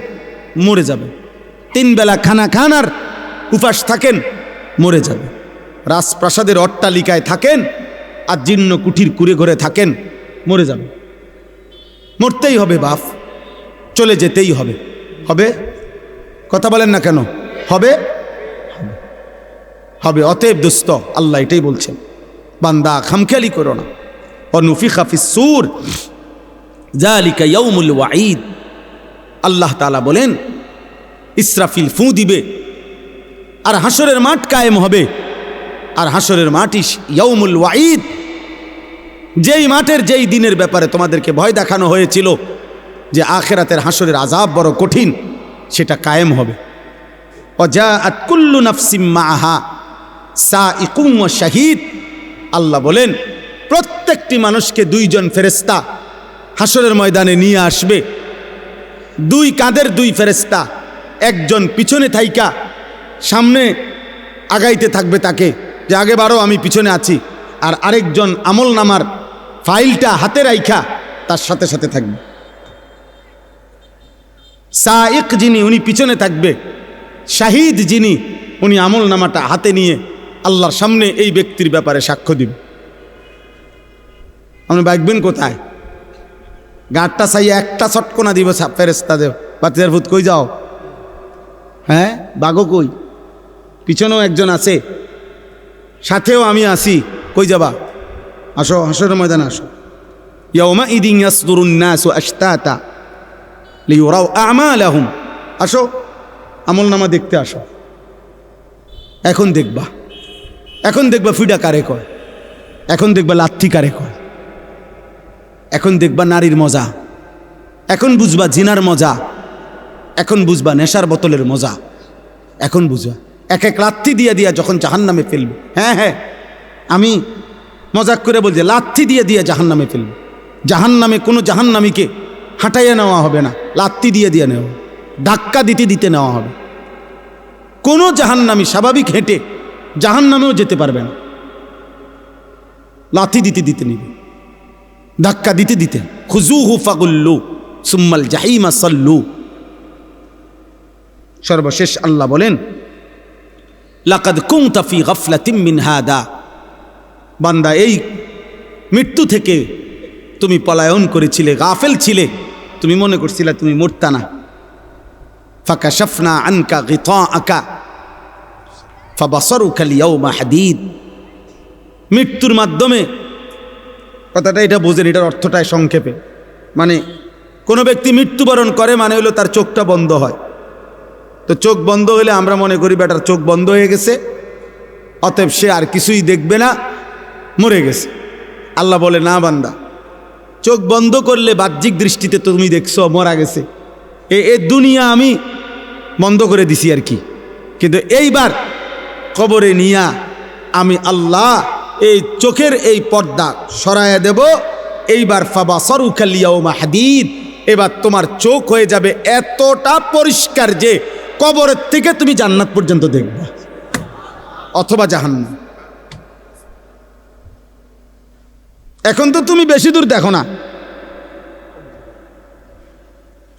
মরে যাবেন। 3 বেলা খানা খান আর উপাস থাকেন, মরে যাবেন। রাজপ্রাসাদের অট্টালিকায় থাকেন আর জীর্ণ কুঠির কুড়ে ঘরে থাকেন, মরে যাবেন। মরতেই হবে বাপ, চলে যেতেই হবে। হবে? কথা বলেন না কেন? হবে? হবে। অতএব দোস্ত, আল্লাহ এটাই বলছেন, বান্দা খামখেয়ালি করো না। অনুফিখা ফিস-সূর যালিকা ইয়াউমুল ওয়াঈদ। আল্লাহ তাআলা বলেন ইসরাফিল ফু দিবে আর হাসরের মাঠ কায়েম হবে। আর হাসরের মাঠই ইয়াউমুল ওয়াঈদ, যেই মাঠের যেই দিনের ব্যাপারে তোমাদেরকে ভয় দেখানো হয়েছিল যে আখিরাতের হাসরের আযাব বড় কঠিন, সেটা কায়েম হবে। ওয়াজাআত কুল্লু নাফসিম মাআহা সাইকুম ওয়া শাহীদ। আল্লাহ বলেন প্রত্যেকটি মানুষকে 2 জন ফেরেশতা হাসরের ময়দানে নিয়ে আসবে। 2 কাঁধের 2 ফেরেশতা, একজন পিছনে থাইকা সামনে আগাইতে থাকবে তাকে, যে আগে বারো আমি পিছনে আছি, আর আরেকজন আমল নামার ফাইলটা হাতে রাইখা তার সাথে সাথে থাকবে। সাইক যিনি, উনি পিছনে থাকবে। শাহিদ যিনি, উনি আমল নামাটা হাতে নিয়ে আল্লাহর সামনে এই ব্যক্তির ব্যাপারে সাক্ষ্য দিবে। আপনি বাইকবেন কোথায়? গাঁটটা চাইয়া একটা চটকোনা দিব ফেরেশতা দেব, বাতিজার ভূত কই যাও? হ্যাঁ, বাঘও কই? পিছনেও একজন আছে, সাথেও আমি আছি, কই যাবা? আসো, হাসরের ময়দানে আসো। ইয়াউমা ইদিন ইয়াসদুরুন নাসু আশতাতা লিইউরাউ আমালাহুম। আসো, আমলনামা দেখতে আসো। এখন দেখবা, এখন দেখবা ফিডা কারে কয়, এখন দেখবা লাথি কারে কয়, এখন দেখবা নারীর মজা, এখন বুঝবা জিনার মজা, এখন বুঝবা নেশার বোতলের মজা, এখন বুঝবা। এক এক লাথি দিয়া দিয়া যখন জাহান্নামে ফেলবে, হ্যাঁ হ্যাঁ আমি মজাক করে বলছি, লাথি দিয়ে দিয়ে জাহান্নামে ফেলবে। জাহান্নামে কোনো জাহান্নামীকে হাঁটাইয়া নেওয়া হবে না, লাথি দিয়ে দিয়ে নেওয়া, ধাক্কা দিতে দিতে নেওয়া হবে। কোনো জাহান্নামী স্বাভাবিক হেঁটে জাহান্নামেও যেতে পারবে না, লাথি দিতে দিতে নিবে, ধাক্কা দিতে দিতে। খুজুহু ফাগুল্লু সুম্মাল জাহিমা সাল্লু। সর্বশেষ আল্লাহ বলেন লাকাদ কুনতা ফি গাফলাতিন মিন হাদা। বান্দা এই মৃত্যু থেকে তুমি পলায়ন করেছিলে, গাফেল ছিলে, তুমি মনে করছিলে তুমি মরতা না। ফাকাশাফনা আনকা গিতাআকা ফাবাসারুকা আল-ইয়াওমা হাদীদ। মৃত্যুর মাধ্যমে, কথাটা এটা বোঝেন, এটার অর্থটাই সংক্ষেপে, মানে কোনো ব্যক্তি মৃত্যুবরণ করে মানে হলো তার চোখটা বন্ধ হয়। তো চোখ বন্ধ হলে আমরা মনে করি বেটার চোখ বন্ধ হয়ে গেছে, অতএব সে আর কিছুই দেখবে না, মরে গেছে। আল্লাহ বলে, না বান্দা, চোখ বন্ধ করলে বাহ্যিক দৃষ্টিতে তুমি দেখছো মরা গেছে, এ দুনিয়া আমি বন্ধ করে দিছি আর কি, কিন্তু এইবার কবরে নিয়া আমি আল্লাহ এই চোখের এই পর্দা সরাইয়া দেব। এইবার ফাবাসারুকা আল-ইয়াওমা হাদীদ, এবার তোমার চোখ হয়ে যাবে এতটা পরিষ্কার যে কবরের থেকে তুমি জান্নাত পর্যন্ত দেখবে অথবা জাহান্নাম। এখন তো তুমি বেশি দূর দেখো না,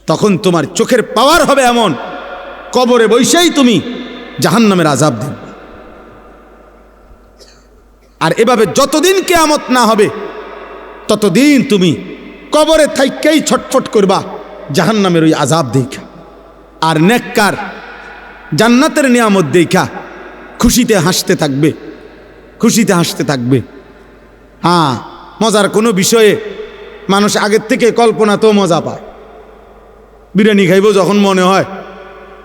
তখন তোমার চোখের পাওয়ার হবে এমন, কবরে বসেই তুমি জাহান্নামের আযাব দেখবে। আর এভাবে যতদিন কিয়ামত না হবে ততদিন তুমি কবরে থাইকেই ছটফট করবা জাহান্নামের ওই আযাব দেখা। আর নেককার জান্নাতের নিয়ামত দেখা খুশিতে হাসতে থাকবে, খুশিতে হাসতে থাকবে। হ্যাঁ, মজার কোনো বিষয়ে মানুষ আগের থেকে কল্পনা তো মজা পায়। বিরিয়ানি খাইব যখন মনে হয়,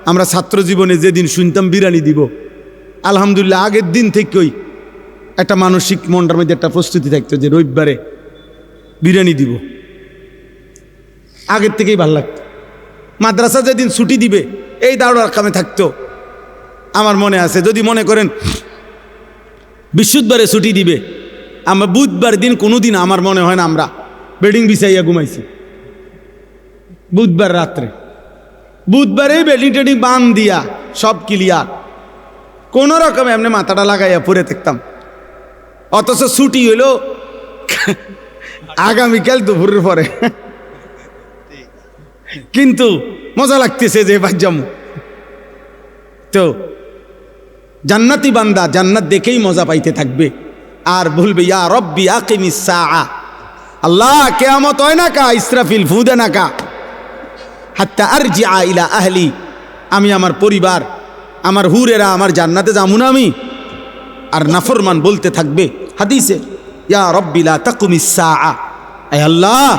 আমরা ছাত্র জীবনে যেদিন শুনতাম বিরিয়ানি দিব, আলহামদুলিল্লাহ আগের দিন থেকেই একটা মানসিক মনটার মধ্যে একটা প্রস্তুতি থাকতো যে রবিবারে বিরিয়ানি দিব, আগের থেকেই ভালো লাগতো। মাদ্রাসা যেদিন ছুটি দিবে এই দাঁড়ার কামে থাকতো। আমার মনে আছে, যদি মনে করেন বৃহস্পতিবারে ছুটি দিবে, আমরা বুধবার দিন কোনো দিন আমার মনে হয় না আমরা বেডিং বিছাইয়া ঘুমাইছি। বুধবার রাত্রে, বুধবারেই বেডিং টেডিং বান দিয়া সব ক্লিয়ার, কোনো রকমে এমনি মাথাটা লাগাইয়া পড়ে থাকতাম। অথচ ছুটি হইল আগামীকাল দুপুরের পরে, কিন্তু মজা লাগতেছে যে বাজ্জাম। তো জান্নাতি বান্দা জান্নাত দেখেই মজা পাইতে থাকবে আর বলবে, ইয়া রব্বি আকিমিস সাআ, আল্লাহ কিয়ামত হয় না কা, ইসরাফিল ফু দে না কা, হাত্তা আরজিআ ইলা আহলি, আমি আমার পরিবার, আমার হুরেরা, আমার জান্নাতে যামু না আমি। আর নাফরমান বলতে থাকবে হাদিসে, ইয়া রব্বি লা তাকুমিস সাআ, আয় আল্লাহ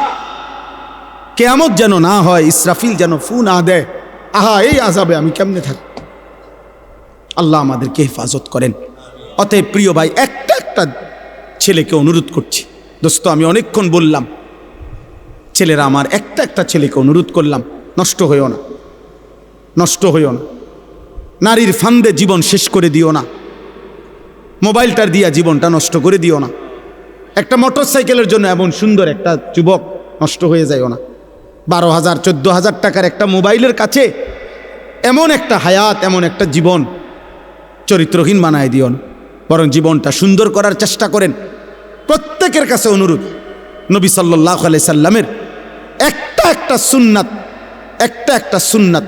কিয়ামত যেন না হয়, ইসরাফিল যেন ফু না দেয়, আহা এই আযাবে আমি কেমনে থাকি। আল্লাহ আমাদেরকে হেফাজত করেন। অতএব প্রিয় ভাই, একটা ছেলেকে অনুরোধ করছি, দোস্ত আমি অনেকক্ষণ বললাম, ছেলেরা আমার একটা ছেলেকে অনুরোধ করলাম, নষ্ট হইও না, নষ্ট হইও না, নারীর ফান্দে জীবন শেষ করে দিও না, মোবাইলটার দিয়া জীবনটা নষ্ট করে দিও না, একটা মোটর সাইকেলের জন্য এমন সুন্দর একটা যুবক নষ্ট হয়ে যায়ও না, 12,000 14,000 টাকার একটা মোবাইলের কাছে এমন একটা হায়াত, এমন একটা জীবন চরিত্রহীন বানায় দিও না, বরং জীবনটা সুন্দর করার চেষ্টা করেন। প্রত্যেকের কাছে অনুরোধ, নবী সাল্লাল্লাহু আলাইহি সাল্লামের একটা সুন্নাত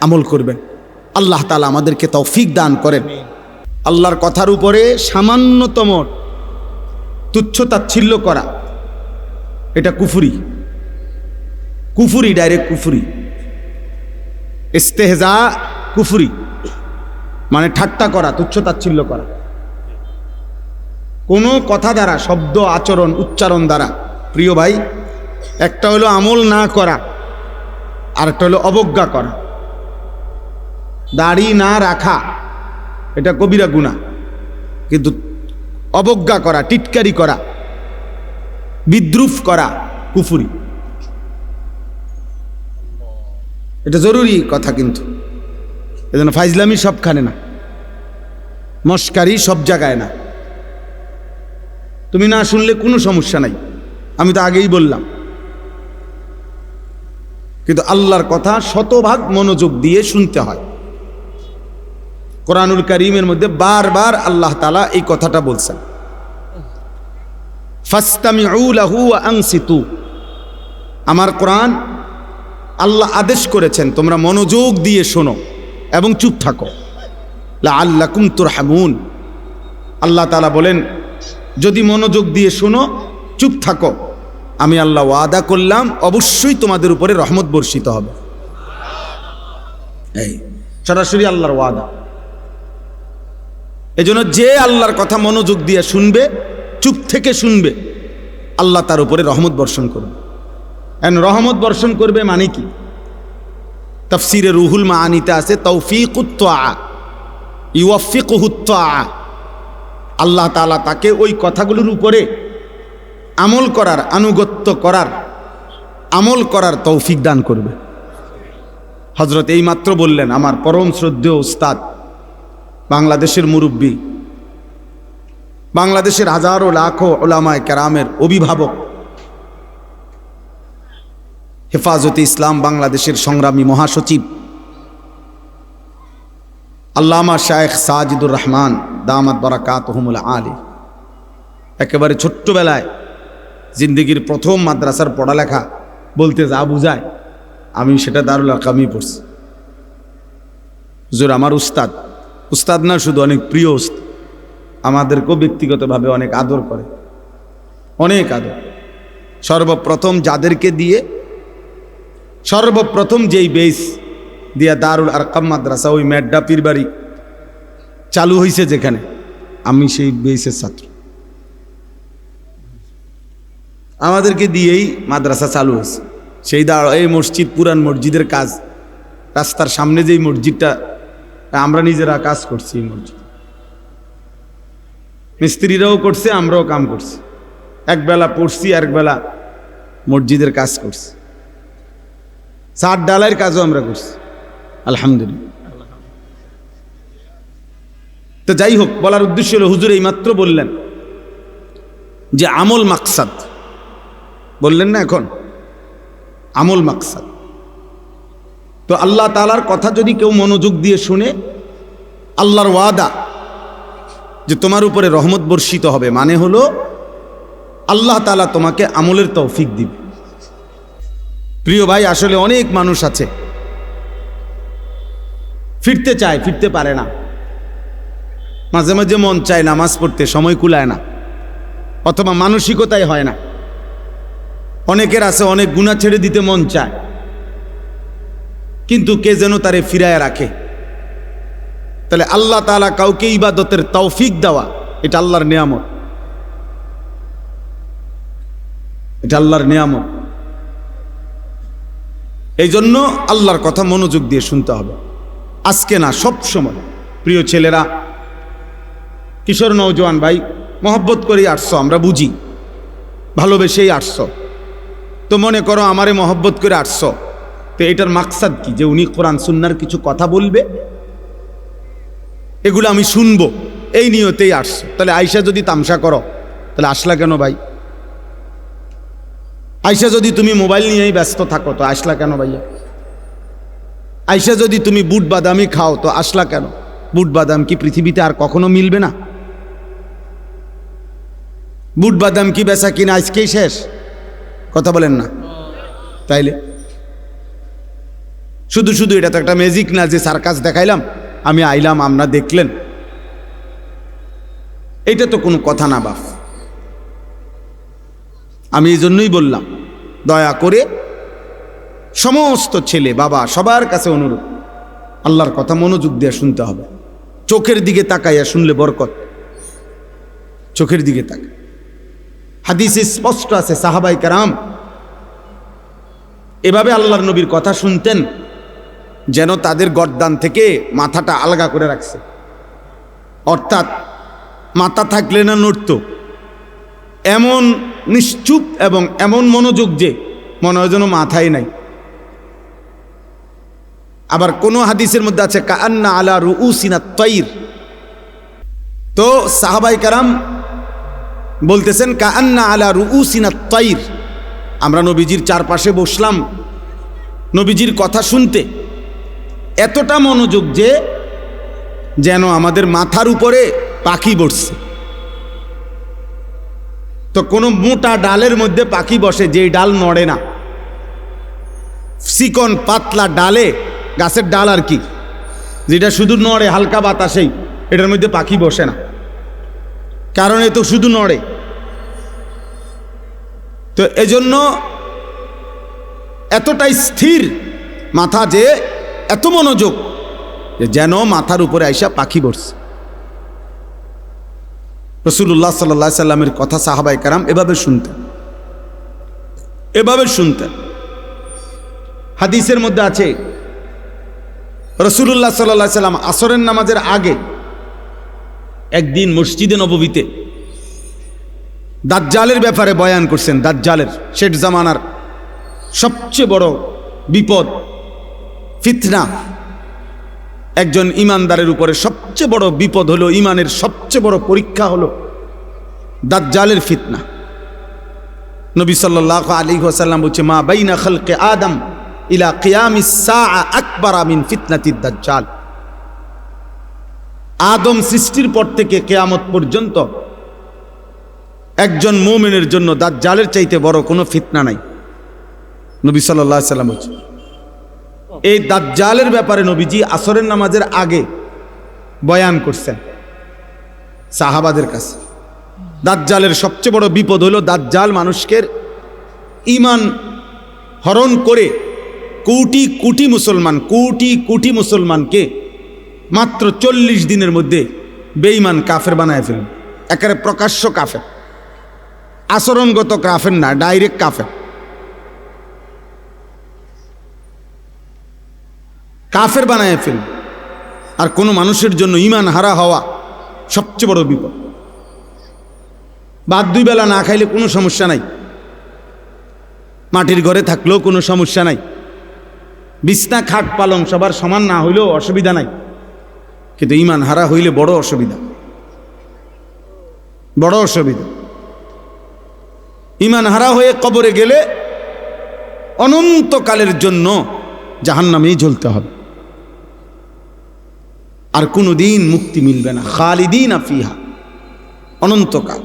আমল করবেন। আল্লাহ তাআলা আমাদেরকে তৌফিক দান করেন। আল্লাহর কথার উপরে সামান্যতম তুচ্ছ তাচ্ছিল্য করা, এটা কুফরি, কুফরি, ডাইরেক্ট কুফরি। ইস্তেহজা কুফরি, মানে ঠাট্টা করা, তুচ্ছ তাচ্ছিল্য করা, কোনো কথা দ্বারা, শব্দ, আচরণ, উচ্চারণ দ্বারা। প্রিয় ভাই, একটা হলো আমল না করা, আর একটা হলো অবজ্ঞা করা। দাড়ি না রাখা এটা কবিরা গুনাহ, কিন্তু অবজ্ঞা করা, টিটকারি করা, বিদ্রুপ করা কুফরি। এটা জরুরি কথা, কিন্তু এজন্য ফাইজলামি সবখানে না, মস্কারি সব জায়গায় না। তুমি না শুনলে কোনো সমস্যা নাই, আমি তো আগেই বললাম, কিন্তু আল্লাহর কথা শতভাগ মনোযোগ দিয়ে শুনতে হয়। কোরআনুল কারীমের মধ্যে বারবার আল্লাহ তাআলা এই কথাটা বলছেন, ফাসতামিউ লাহু ওয়া আনসিতু। আমার কোরআন আল্লাহ আদেশ করেছেন তোমরা মনোযোগ দিয়ে শোনো এবং চুপ থাকো, লাআল্লাকুম তুরহামুন। আল্লাহ তাআলা বলেন যদি মনোযোগ দিয়ে শোনো, চুপ থাকো, আমি আল্লাহ ওয়াদা করলাম অবশ্যই তোমাদের উপরে রহমত বর্ষিত হবে। এই সরাসরি আল্লাহর ওয়াদা। এজন্য যে আল্লাহর কথা মনোযোগ দিয়ে শুনবে, চুপ থেকে শুনবে, আল্লাহ তার উপরে রহমত বর্ষণ করবে। রহমত বর্ষণ করবে মানে কি? তাফসিরে রুহুল মাআনিতে আছে তৌফিকুত তাআ, ইউওয়াফিকুহুত তাআ। আল্লাহ তাআলা তাকে ওই কথাগুলোর উপরে আমল করার, আনুগত্য করার, আমল করার তৌফিক দান করবে। হযরত এইমাত্র বললেন আমার পরম শ্রদ্ধেয় উস্তাদ, বাংলাদেশের মুরব্বী, বাংলাদেশের হাজারো লাখো উলামায়ে কেরামের অভিভাবক, হেফাজতে ইসলাম বাংলাদেশের সংগ্রামী মহাসচিব আল্লামা শায়েখ সাজিদুর রহমান দামাত বারাকাতুহুমুল আলী একেবারে ছোট্টবেলায় জিন্দেগির প্রথম মাদ্রাসার পড়ালেখা বলতে যা বুঝায় আমি সেটা দারুল আরকামই পড়ছি। হুজুর আমার উস্তাদ, উস্তাদ না শুধু অনেক প্রিয় উস্তাদ, আমাদেরকেও ব্যক্তিগতভাবে অনেক আদর করে, অনেক আদর। সর্বপ্রথম যাদেরকে দিয়ে, সর্বপ্রথম যেই বেস দিয়া দারুল আরকাম মাদ্রাসা, ওই মেড্ডা পীরবাড়ি চালু হয়েছে যেখানে, আমি সেই বেসের ছাত্র। আমাদেরকে দিয়েই মাদ্রাসা চালু হয়েছে। সেই এই মসজিদ, পুরান মসজিদের কাজ, রাস্তার সামনে যেই মসজিদটা আমরা নিজেরা কাজ করছি, এই মসজিদ মিস্ত্রিরাও করছে, আমরাও কাম করছি। একবেলা পড়ছি, একবেলা মসজিদের কাজ করছি, ছাদ ডালাইয়ের কাজও আমরা করছি, আলহামদুলিল্লাহ। তো যাই হোক, বলার উদ্দেশ্য হলো হুজুর এইমাত্র বললেন যে আমল মাকসাদ, বললেন না এখন আমল মাকসাদ। তো আল্লাহ তাআলার কথা যদি কেউ মনোযোগ দিয়ে শুনে, আল্লাহর ওয়াদা যে তোমার উপরে রহমত বর্ষিত হবে, মানে হলো আল্লাহ তাআলা তোমাকে আমলের তৌফিক দিবে। প্রিয় ভাই, আসলে অনেক মানুষ আছে ফিরতে চায়, ফিরতে পারে না। মাঝে মাঝে মন চায় নামাজ পড়তে, সময় কুলায় না, অথবা মানসিকতাই হয় না। অনেকের আছে অনেক গুনাহ ছেড়ে দিতে মন চায়, কিন্তু কে যেন তারে ফিরায় রাখে। তাহলে আল্লাহ তাআলা কাউকে ইবাদতের তৌফিক দেওয়া, এটা আল্লাহর নিয়ামত, এটা আল্লাহর নিয়ামত। এই জন্য আল্লাহর কথা মনোযোগ দিয়ে শুনতে হবে, আজকে না সব সময়। প্রিয় ছেলেরা, কিশোর নওজোয়ান ভাই, মহব্বত করেই আসছো, আমরা বুঝি, ভালোবেসেই আসছো। তো মনে করো আমারে মহব্বত করে আসছো, তো এটার মাকসাদ কি? যে উনি কোরআন সুন্নাহর কিছু কথা বলবে, এগুলো আমি শুনবো, এই নিয়তেই আসছো। তাহলে আয়সা যদি তামসা করো, তাহলে আসলা কেন ভাই? আয়সা যদি তুমি মোবাইল নিয়েই ব্যস্ত থাকো, তো আসলা কেন ভাইয়া? আয়সা যদি তুমি বুট বাদামি খাও, তো আসলা কেন? বুট বাদাম কি পৃথিবীতে আর কখনো মিলবে না? বুট বাদাম কি বেচা কিনা আজকেই শেষ? কথা বলেন না? তাইলে শুধু শুধু এটা তো একটা ম্যাজিক না যে সার্কাস দেখাইলাম, আমি আইলাম, আপনারা দেখলেন, এটা তো কোনো কথা না বাপ। আমি এই জন্যই বললাম, দয়া করে সমস্ত ছেলে বাবা সবার কাছে অনুরোধ, আল্লাহর কথা মনোযোগ দিয়ে শুনতে হবে। চোখের দিকে তাকাইয়া শুনলে বরকত, চোখের দিকে তাকায়। হাদিসে স্পষ্ট আছে, সাহাবায়ে কেরাম এভাবে আল্লাহর নবীর কথা শুনতেন যেন তাদের গর্দান থেকে মাথাটা আলগা করে রাখছে, অর্থাৎ মাথা থাকলে না নড়ত, এমন নিশ্চুপ এবং এমন মনোযোগ যে মনে হয় যেন মাথাই নাই। আবার কোন হাদিসের মধ্যে আছে কাআন্না আলা রুউসিনা তাইর। তো সাহাবায়ে কেরাম বলতেছেন কাআন্না আলা রুউসিনা তাইর, আমরা নবীজির চারপাশে বসলাম নবীজির কথা শুনতে, এতটা মনোযোগ যে যেন আমাদের মাথার উপরে পাখি বসছে। তো কোনো মোটা ডালের মধ্যে পাখি বসে, যেই ডাল নড়ে না, চিকন পাতলা ডালে, গাছের ডাল আর কি, যেটা শুধু নড়ে হালকা বাতাসেই, এটার মধ্যে পাখি বসে না, কারণ এ তো শুধু নড়ে। তো এজন্য এতটাই স্থির মাথা, যে এত মনোযোগ যে যেন মাথার উপরে আইসা পাখি বসছে। রাসূলুল্লাহ সাল্লাল্লাহু আলাইহি সাল্লামের কথা সাহাবায়ে কেরাম এভাবে শুনতেন। হাদিসের মধ্যে আছে রাসূলুল্লাহ সাল্লাল্লাহু আলাইহি সাল্লাম আসরের নামাজের আগে একদিন মসজিদে নববীতে দাজ্জালের ব্যাপারে বয়ান করছেন। দাজ্জালের, শেষ জামানার সবচেয়ে বড় বিপদ, ফিতনা। একজন ইমানদারের উপরে সবচেয়ে বড় বিপদ হলো, ইমানের সবচেয়ে বড় পরীক্ষা হলো দাজ্জালের ফিতনা। নবী সাল্লাল্লাহু আলাইহি ওয়াসাল্লাম বলছে, মা বাইনা খালকে আদম ইলা কিয়ামিস সাআ আকবারা মিন ফিতনাতিদ দাজ্জাল। আদম সৃষ্টির পর থেকে কিয়ামত পর্যন্ত একজন মুমিনের জন্য দাজ্জালের চাইতে বড় কোনো ফিতনা নাই। নবী সাল্লাল্লাহু আলাইহি ওয়াসাল্লাম বলছে। এই দাজ্জালের ব্যাপারে নবীজি আসরের নামাজের আগে বয়ান করছেন সাহাবাদের কাছে। দাজ্জালের সবচেয়ে বড় বিপদ হলো দাজ্জাল মানুষকে ঈমান হরণ করে কোটি কোটি মুসলমানকে মাত্র 40 দিনের মধ্যে বেঈমান কাফের বানায় ফেলবে। একেবারে প্রকাশ্য কাফের, আচরণগত কাফের না, ডাইরেক্ট কাফের বানায় ফেলবে। আর কোনো মানুষের জন্য ঈমান হারা হওয়া সবচেয়ে বড় বিপদ। ভাত 2 বেলা না খাইলে কোনো সমস্যা নাই, মাটির ঘরে থাকলেও কোনো সমস্যা নাই, বিছনা খাট পালং সবার সমান না হইলেও অসুবিধা নাই, কিন্তু ঈমান হারা হইলে বড় অসুবিধা। ঈমান হারা হয়ে কবরে গেলে অনন্তকালের জন্য জাহান্নামেই জ্বলতে হবে, আর কোনোদিন মুক্তি মিলবে না। খালিদিনা ফিহা, অনন্তকাল।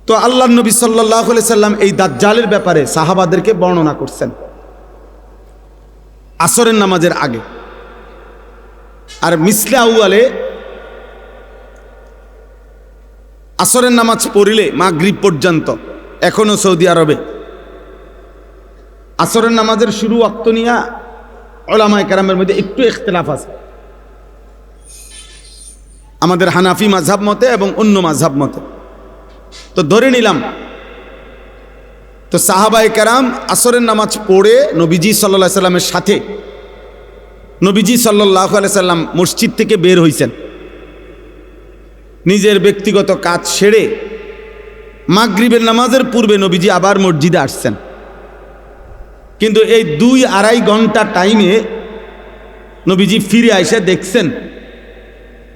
তো আল্লাহর নবী সাল্লাল্লাহু আলাইহি সাল্লাম এই দাজ্জালের ব্যাপারে সাহাবাদেরকে বর্ণনা করছেন আসরের নামাজের আগে। আর মিসলে আউয়ালে আসরের নামাজ পড়িলে মাগরিব পর্যন্ত এখনো সৌদি আরবে আসরের নামাজের শুরু ওয়াক্ত নিয়ে উলামায়ে কেরামের মধ্যে একটু ইখতিলাফ আছে। আমাদের হানাফি মাযহাব মতে এবং অন্য মাযহাব মতে। তো ধরে নিলাম, তো সাহাবায়ে কেরাম আসরের নামাজ পড়ে নবীজি সাল্লাল্লাহু আলাইহি সাল্লামের সাথে, নবীজি সাল্লাল্লাহু আলাইহি সাল্লাম মসজিদ থেকে বের হইছেন, নিজের ব্যক্তিগত কাজ সেরে মাগরিবের নামাজের পূর্বে নবীজি আবার মসজিদে আসছেন। কিন্তু এই 2-2.5 ঘন্টা টাইমে নবীজি ফিরে এসে দেখছেন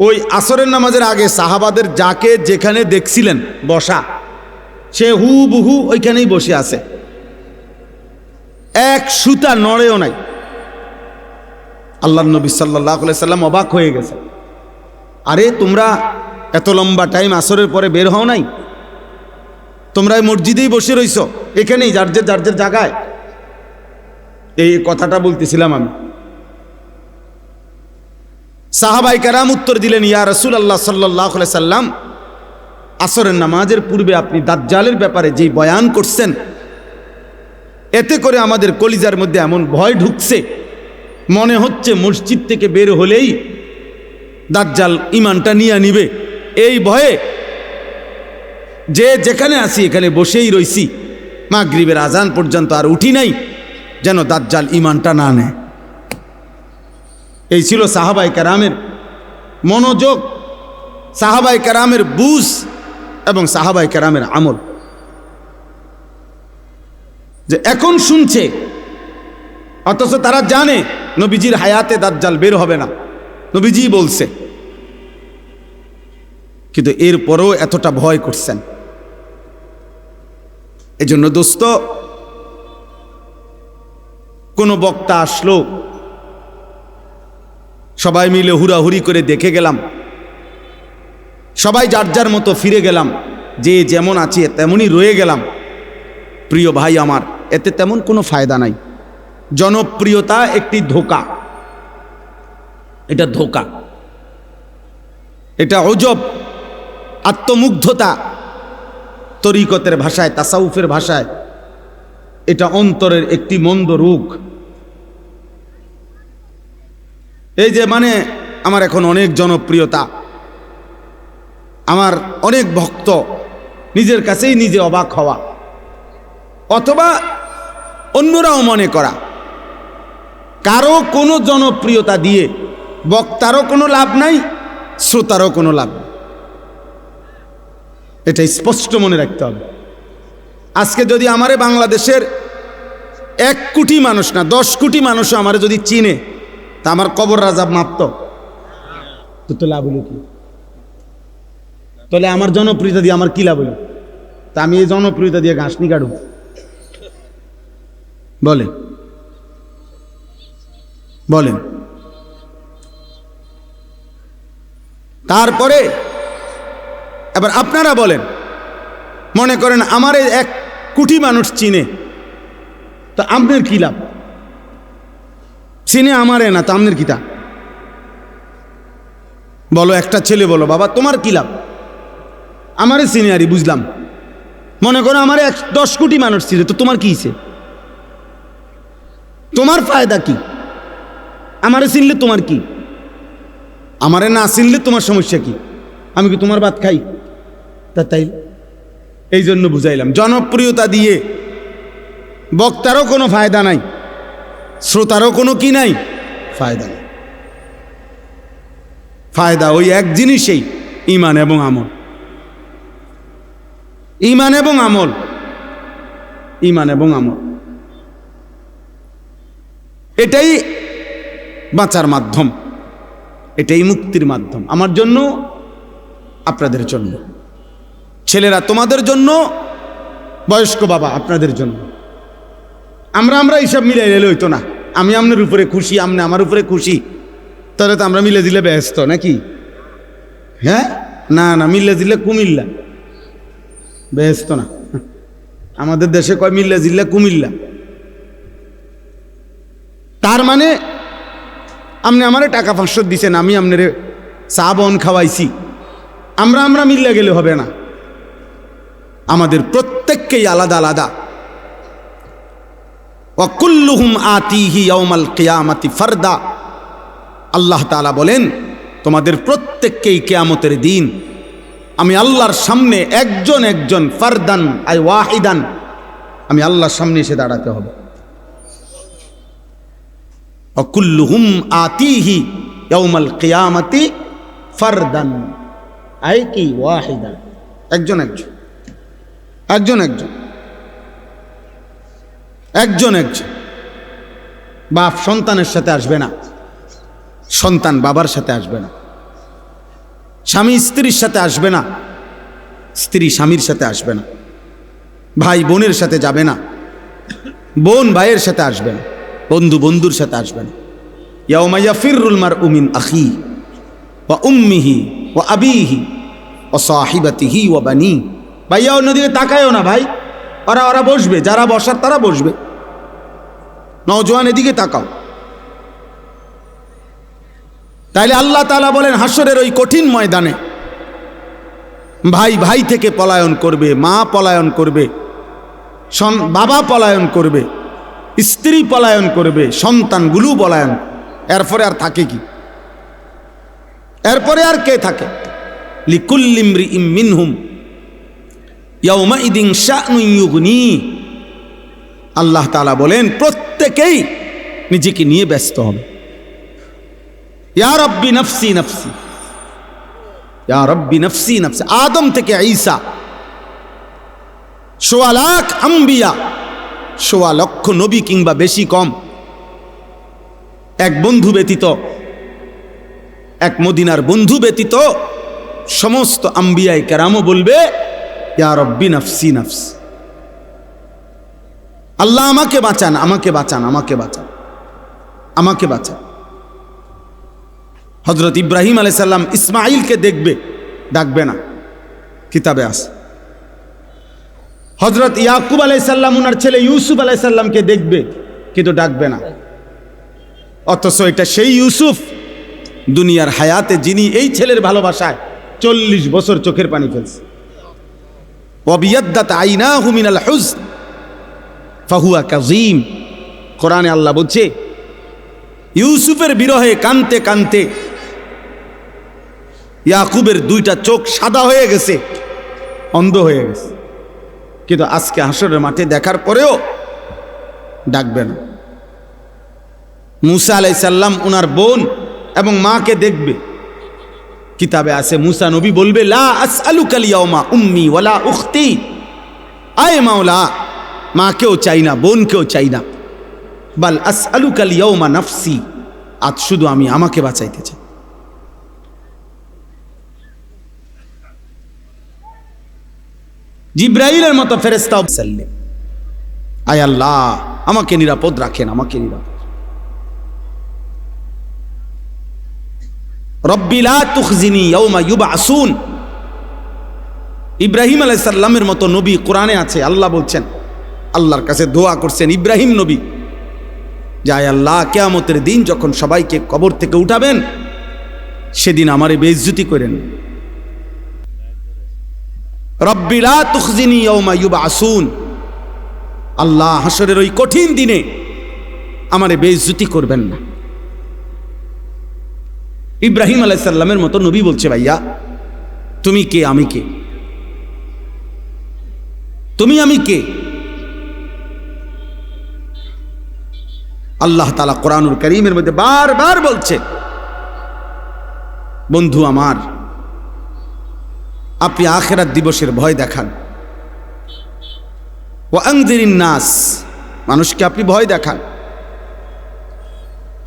ওই আসরের নামাজের আগে সাহাবাদের যাকে যেখানে দেখছিলেন বসা, সে হুবহু ওইখানেই বসে আছে, এক সুতা নড়েও নাই। আল্লাহর নবী সাল্লাল্লাহু আলাইহি সাল্লাম অবাক হয়ে গেছে, আরে তোমরা এত লম্বা টাইম আসরের পরে বের হও নাই, তোমরা এই মসজিদেই বসে রইছো, এখানেই যার যার জায়গায়। এই কথাটা বলতেছিলাম আমি। সাহাবায়ে কেরাম উত্তর দিলেন, ইয়া রাসূলুল্লাহ সাল্লাল্লাহু আলাইহি সাল্লাম, আসরের নামাজের পূর্বে আপনি দাজ্জালের ব্যাপারে যেই বয়ান করছেন, এতে করে আমাদের কলিজার মধ্যে এমন ভয় ঢুকছে, মনে হচ্ছে মসজিদ থেকে বের হলেই দাজ্জাল ঈমানটা নিয়ে নিবে। এই ভয়ে যে যেখানে আছি এখানে বসেই রইছি, মাগরিবের আজান পর্যন্ত আর উঠি নাই, যেন দাজ্জাল ঈমানটা না নেয়। এই ছিল সাহাবায়ে কেরামের মনোযোগ, সাহাবায়ে কেরামের বুঝ এবং সাহাবায়ে কেরামের আমল। যে এখন শুনছে, অথচ তারা জানে নবীজির হায়াতে দাজ্জাল বের হবে না, নবীজি বলছে, কিন্তু এরপরও এতটা ভয় করছেন। এজন্য দোস্ত, কোনো বক্তা আসলো, সবাই মিলে হুড়াহুড়ি করে দেখে গেলাম, সবাই যার যার মতো ফিরে গেলাম, যে যেমন আছে তেমনই রয়ে গেলাম। প্রিয় ভাই আমার, এতে তেমন কোনো ফায়দা নাই। জনপ্রিয়তা একটি ধোঁকা, এটা ধোঁকা, এটা অজব, আত্মমুগ্ধতা তরিকতের ভাষায়, তাসাউফের ভাষায় এটা অন্তরের একটি মন্দ রোগ। এই যে মানে আমার এখন অনেক জনপ্রিয়তা, আমার অনেক ভক্ত, নিজের কাছেই নিজে অবাক হওয়া, অথবা অন্যরাও মনে করা কারো কোনো জনপ্রিয়তা দিয়ে বক্তারও কোনো লাভ নাই, শ্রোতারও কোনো লাভ নেই। এটা স্পষ্ট মনে রাখতে হবে। আজকে যদি আমারে বাংলাদেশের 1 কোটি মানুষ না 10 কোটি মানুষও আমারে যদি চিনে, তা আমার কবর রাজাব মাপত তো লাভ হলো কি? তাহলে আমার জনপ্রিয়তা দিয়ে আমার কি লাভ হলো? তা আমি এই জনপ্রিয়তা দিয়ে ঘাস নি কাটব? বলেন বলেন। তারপরে এবার আপনারা বলেন, মনে করেন আমার 1 কোটি মানুষ চিনে, তো আপনার কি লাভ? চিনে আমারে না, তো আপনার কি তা? বলো, একটা ছেলে বলো, বাবা তোমার কি লাভ? আমারে চিনে আরি বুঝলাম, মনে করো আমার 10 কোটি মানুষ চিনে, তো তোমার কি হইছে? তোমার ফায়দা কি? আমারে চিনলে তোমার কি? আমারে না চিনলে তোমার সমস্যা কি? আমি কি তোমার ভাত খাই? তাই এই জন্য বুঝাইলাম, জনপ্রিয়তা দিয়ে বক্তারও কোনো ফায়দা নাই, শ্রোতারও কোনো কি নাই, ফায়দা নাই। ফায়দা ওই এক জিনিসেই, ঈমান এবং আমল। ঈমান এবং আমল, ঈমান এবং আমল, এটাই বাঁচার মাধ্যম, এটাই মুক্তির মাধ্যম। আমার জন্য, আপনাদের জন্য, ছেলেরা তোমাদের জন্য, বয়স্ক বাবা আপনাদের জন্য। আমরা এইসব মিলে এলে হইতো না। আমি আপনার উপরে খুশি, আপনি আমার উপরে খুশি, তাহলে তো আমরা মিলে দিলে ব্যস্ত নাকি? হ্যাঁ, না না, মিলে দিলে কুমিল্লা, ব্যস্ত না। আমাদের দেশে কয় মিল্লা জিল্লা কুমিল্লা। তার মানে আপনি আমারে টাকা 500 দিছেন, আমি আপনার চা বন খাওয়াইছি, আমরা মিল্লা গেলে হবে না। আমাদের প্রত্যেককেই আলাদা আলাদা। ওয়া কুল্লুহুম আতিহি ইয়াউমাল কিয়ামাতি ফারদা। আল্লাহ তাআলা বলেন, তোমাদের প্রত্যেককেই কিয়ামতের দিন আমি আল্লাহর সামনে একজন একজন, ফারদান আই ওয়াহিদান, আমি আল্লাহর সামনে এসে দাঁড়াতে হবে। ওয়া কুল্লুহুম আতিহি ইয়াউমাল কিয়ামাতি ফারদান আই কি ওয়াহিদান, একজন একজন, একজন একজন, একজন একজন। বাপ সন্তানের সাথে আসবে না, সন্তান বাবার সাথে আসবে না, স্বামী স্ত্রীর সাথে আসবে না, স্ত্রী স্বামীর সাথে আসবে না, ভাই বোনের সাথে যাবে না, বোন ভাইয়ের সাথে আসবে না, বন্ধু বন্ধুর সাথে আসবে না। ইয়াউমা ইয়াফিরুল মারউ মিন আখিহি ওয়া উম্মিহি ওয়া আবিহি ওয়া সাহিবাতিহি ওয়া বানি। ভাইয়া অন্যদিকে তাকায়ও না ভাই, ওরা বসবে, যারা বসার তারা বসবে। নওজোয়ান এদিকে তাকাও। তাইলে আল্লাহ তাআলা বলেন, হাসরের ওই কঠিন ময়দানে ভাই ভাই থেকে পলায়ন করবে, মা পলায়ন করবে, বাবা পলায়ন করবে, স্ত্রী পলায়ন করবে, সন্তানগুলো পলায়ন। এরপরে আর থাকে কি? এরপরে আর কে থাকে? লিকুল্লি ইমরিইম মিনহুম ইয়াউমাইদিন শা'নুন ইউগনি। আল্লাহ তাআলা বলেন, প্রত্যেকেই নিজেকে নিয়ে ব্যস্ত হবে। ইয়া রাব্বি নফসি নফসি, ইয়া রাব্বি নফসি নফসি। আদম থেকে ঈসা, ১৬ লাখ আম্বিয়া, ১৬ লক্ষ নবী কিংবা বেশি কম, এক বন্ধু ব্যতীত, এক মদিনার বন্ধু ব্যতীত সমস্ত আম্বিয়ায়ে কেরামও বলবে, ইয়া রাব্বি নফসি নফসি। আল্লাহ আমাকে বাঁচান, আমাকে বাঁচান, আমাকে বাঁচান, আমাকে বাঁচান। হযরত ইব্রাহিম আলাইহিস সালাম ইসমাঈলকে দেখবে, ডাকবে না, কিতাবে আছে। হযরত ইয়াকুব আলাইহিস সালাম ওনার ছেলে ইউসুফ আলাইহিস সালামকে দেখবে, কিন্তু ডাকবে না। অথচ এটা সেই ইউসুফ দুনিয়ার হায়াতে, যিনি এই ছেলের ভালোবাসায় 40 বছর চোখের পানি ফেলছে। ওয়াবিয়াদ্দাত আইনাহু মিনাল হুজন ফাহুয়া কাযীম। কোরআনে আল্লাহ বলছে ইউসুফের বিরহে কানতে কানতে ইয়াকুবের দুইটা চোখ সাদা হয়ে গেছে, অন্ধ হয়ে গেছে, কিন্তু আজকে হাসরের মাঠে দেখার পরেও ডাকবে না। মুসা আলাইহিস সালাম ওনার বোন এবং মাকে দেখবে, কিতাবে আছে মুসা নবী বলবে লা আসআলুকাল ইয়াউমা উম্মি ওয়ালা উখতি, আয় মাওলা মাকেও চাই না বোনকেও চাই না, বাল আসআলুকাল ইয়াউমা নাফসি, আজ শুধু আমি আমাকে বাঁচাইতে চাই। জিব্রাইলের মতো ফেরেশতা সাল্লাম, আয় আল্লাহ আমাকে নিরাপদ রাখেন, আমাকে নিরাপদ। রব্বি লা তুখজিনি ইয়াউমা ইউবআসুন। ইব্রাহিম আলাইহিস সালামের মতো নবী কোরআনে আছে, আল্লাহ বলছেন, আল্লাহর কাছে দোয়া করছেন ইব্রাহিম নবী, যে আয় আল্লাহ কিয়ামতের দিন যখন সবাইকে কবর থেকে উঠাবেন সেদিন আমারে বেইজ্জতি করেন। রব্বি লা তুখজিনি ইয়াউমা ইউবআসুন, আল্লাহ হাসরের ওই কঠিন দিনে আমারে বেইজ্জতি করবেন না। ইব্রাহিম আলাইহিস সালামের মতো নবী বলছে ভাইয়া তুমি কে আমি কে, তুমি আমি কে? আল্লাহ তাআলা কোরআনুল কারীমের মধ্যে বারবার বলছে বন্ধু আমার আপনি আখিরাত দিবসের ভয় দেখান, ওয়া আনজিরিন নাস, মানুষকে আপনি ভয় দেখান,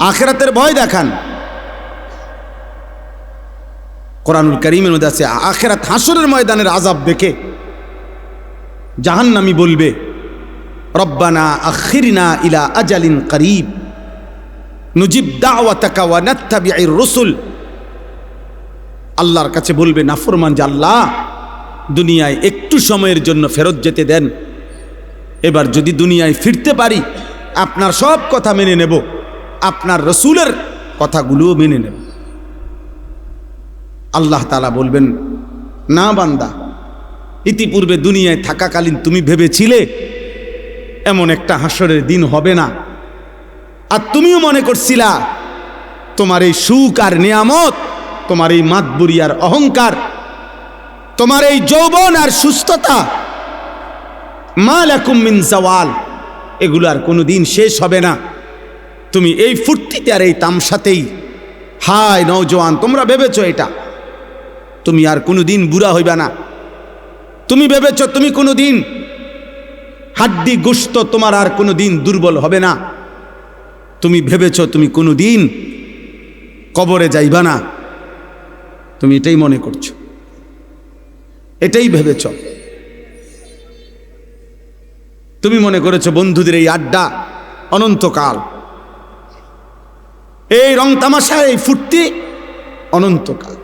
আখিরাতের ভয় দেখান। কোরআনুল কারীমের মধ্যে আছে আখিরাত হাসরের ময়দানের আযাব দেখে জাহান্নামী বলবে রব্বানা আখিরনা ইলা আজালিন করিব নুজিব দাওয়াতাকা ওয়া নাত্তাবিউর রুসুল। আল্লাহর কাছে বলবে নাফরমান যে আল্লাহ দুনিয়ায় একটু সময়ের জন্য ফেরত যেতে দেন, এবার যদি দুনিয়ায় ফিরতে পারি আপনার সব কথা মেনে নেব, আপনার রসুলের কথাগুলোও মেনে নেব। আল্লাহ তাআলা বলবেন না বান্দা, ইতিপূর্বে দুনিয়ায় থাকাকালীন তুমি ভেবেছিলে এমন একটা হাসরের দিন হবে না, আর তুমিও মনে করছিলা তোমার এই সুখ আর নিয়ামত, তোমার এই মাতবুরি আর অহংকার, তোমার এই যৌবন আর সুস্থতা, মা লাকুম মিন জাওয়াল, এগুলো আর কোনোদিন শেষ হবে না। তুমি এই ফুর্তিতে আর এই তামসাতেই, হায় নওজোয়ান তোমরা ভেবেছো এটা, তুমি আর কোনোদিন বুড়া হইবা না। তুমি ভেবেছো তুমি কোনোদিন হাড্ডি গোশত তোমার আর কোনোদিন দুর্বল হবে না। তুমি ভেবেছো তুমি কোনোদিন কবরে যাইবা না। তুমি এটাই মনে করছো, এটাই ভেবেছ। তুমি মনে করেছো বন্ধুদের এই আড্ডা অনন্তকাল, এই রং তামাশা এই ফুর্তি অনন্তকাল।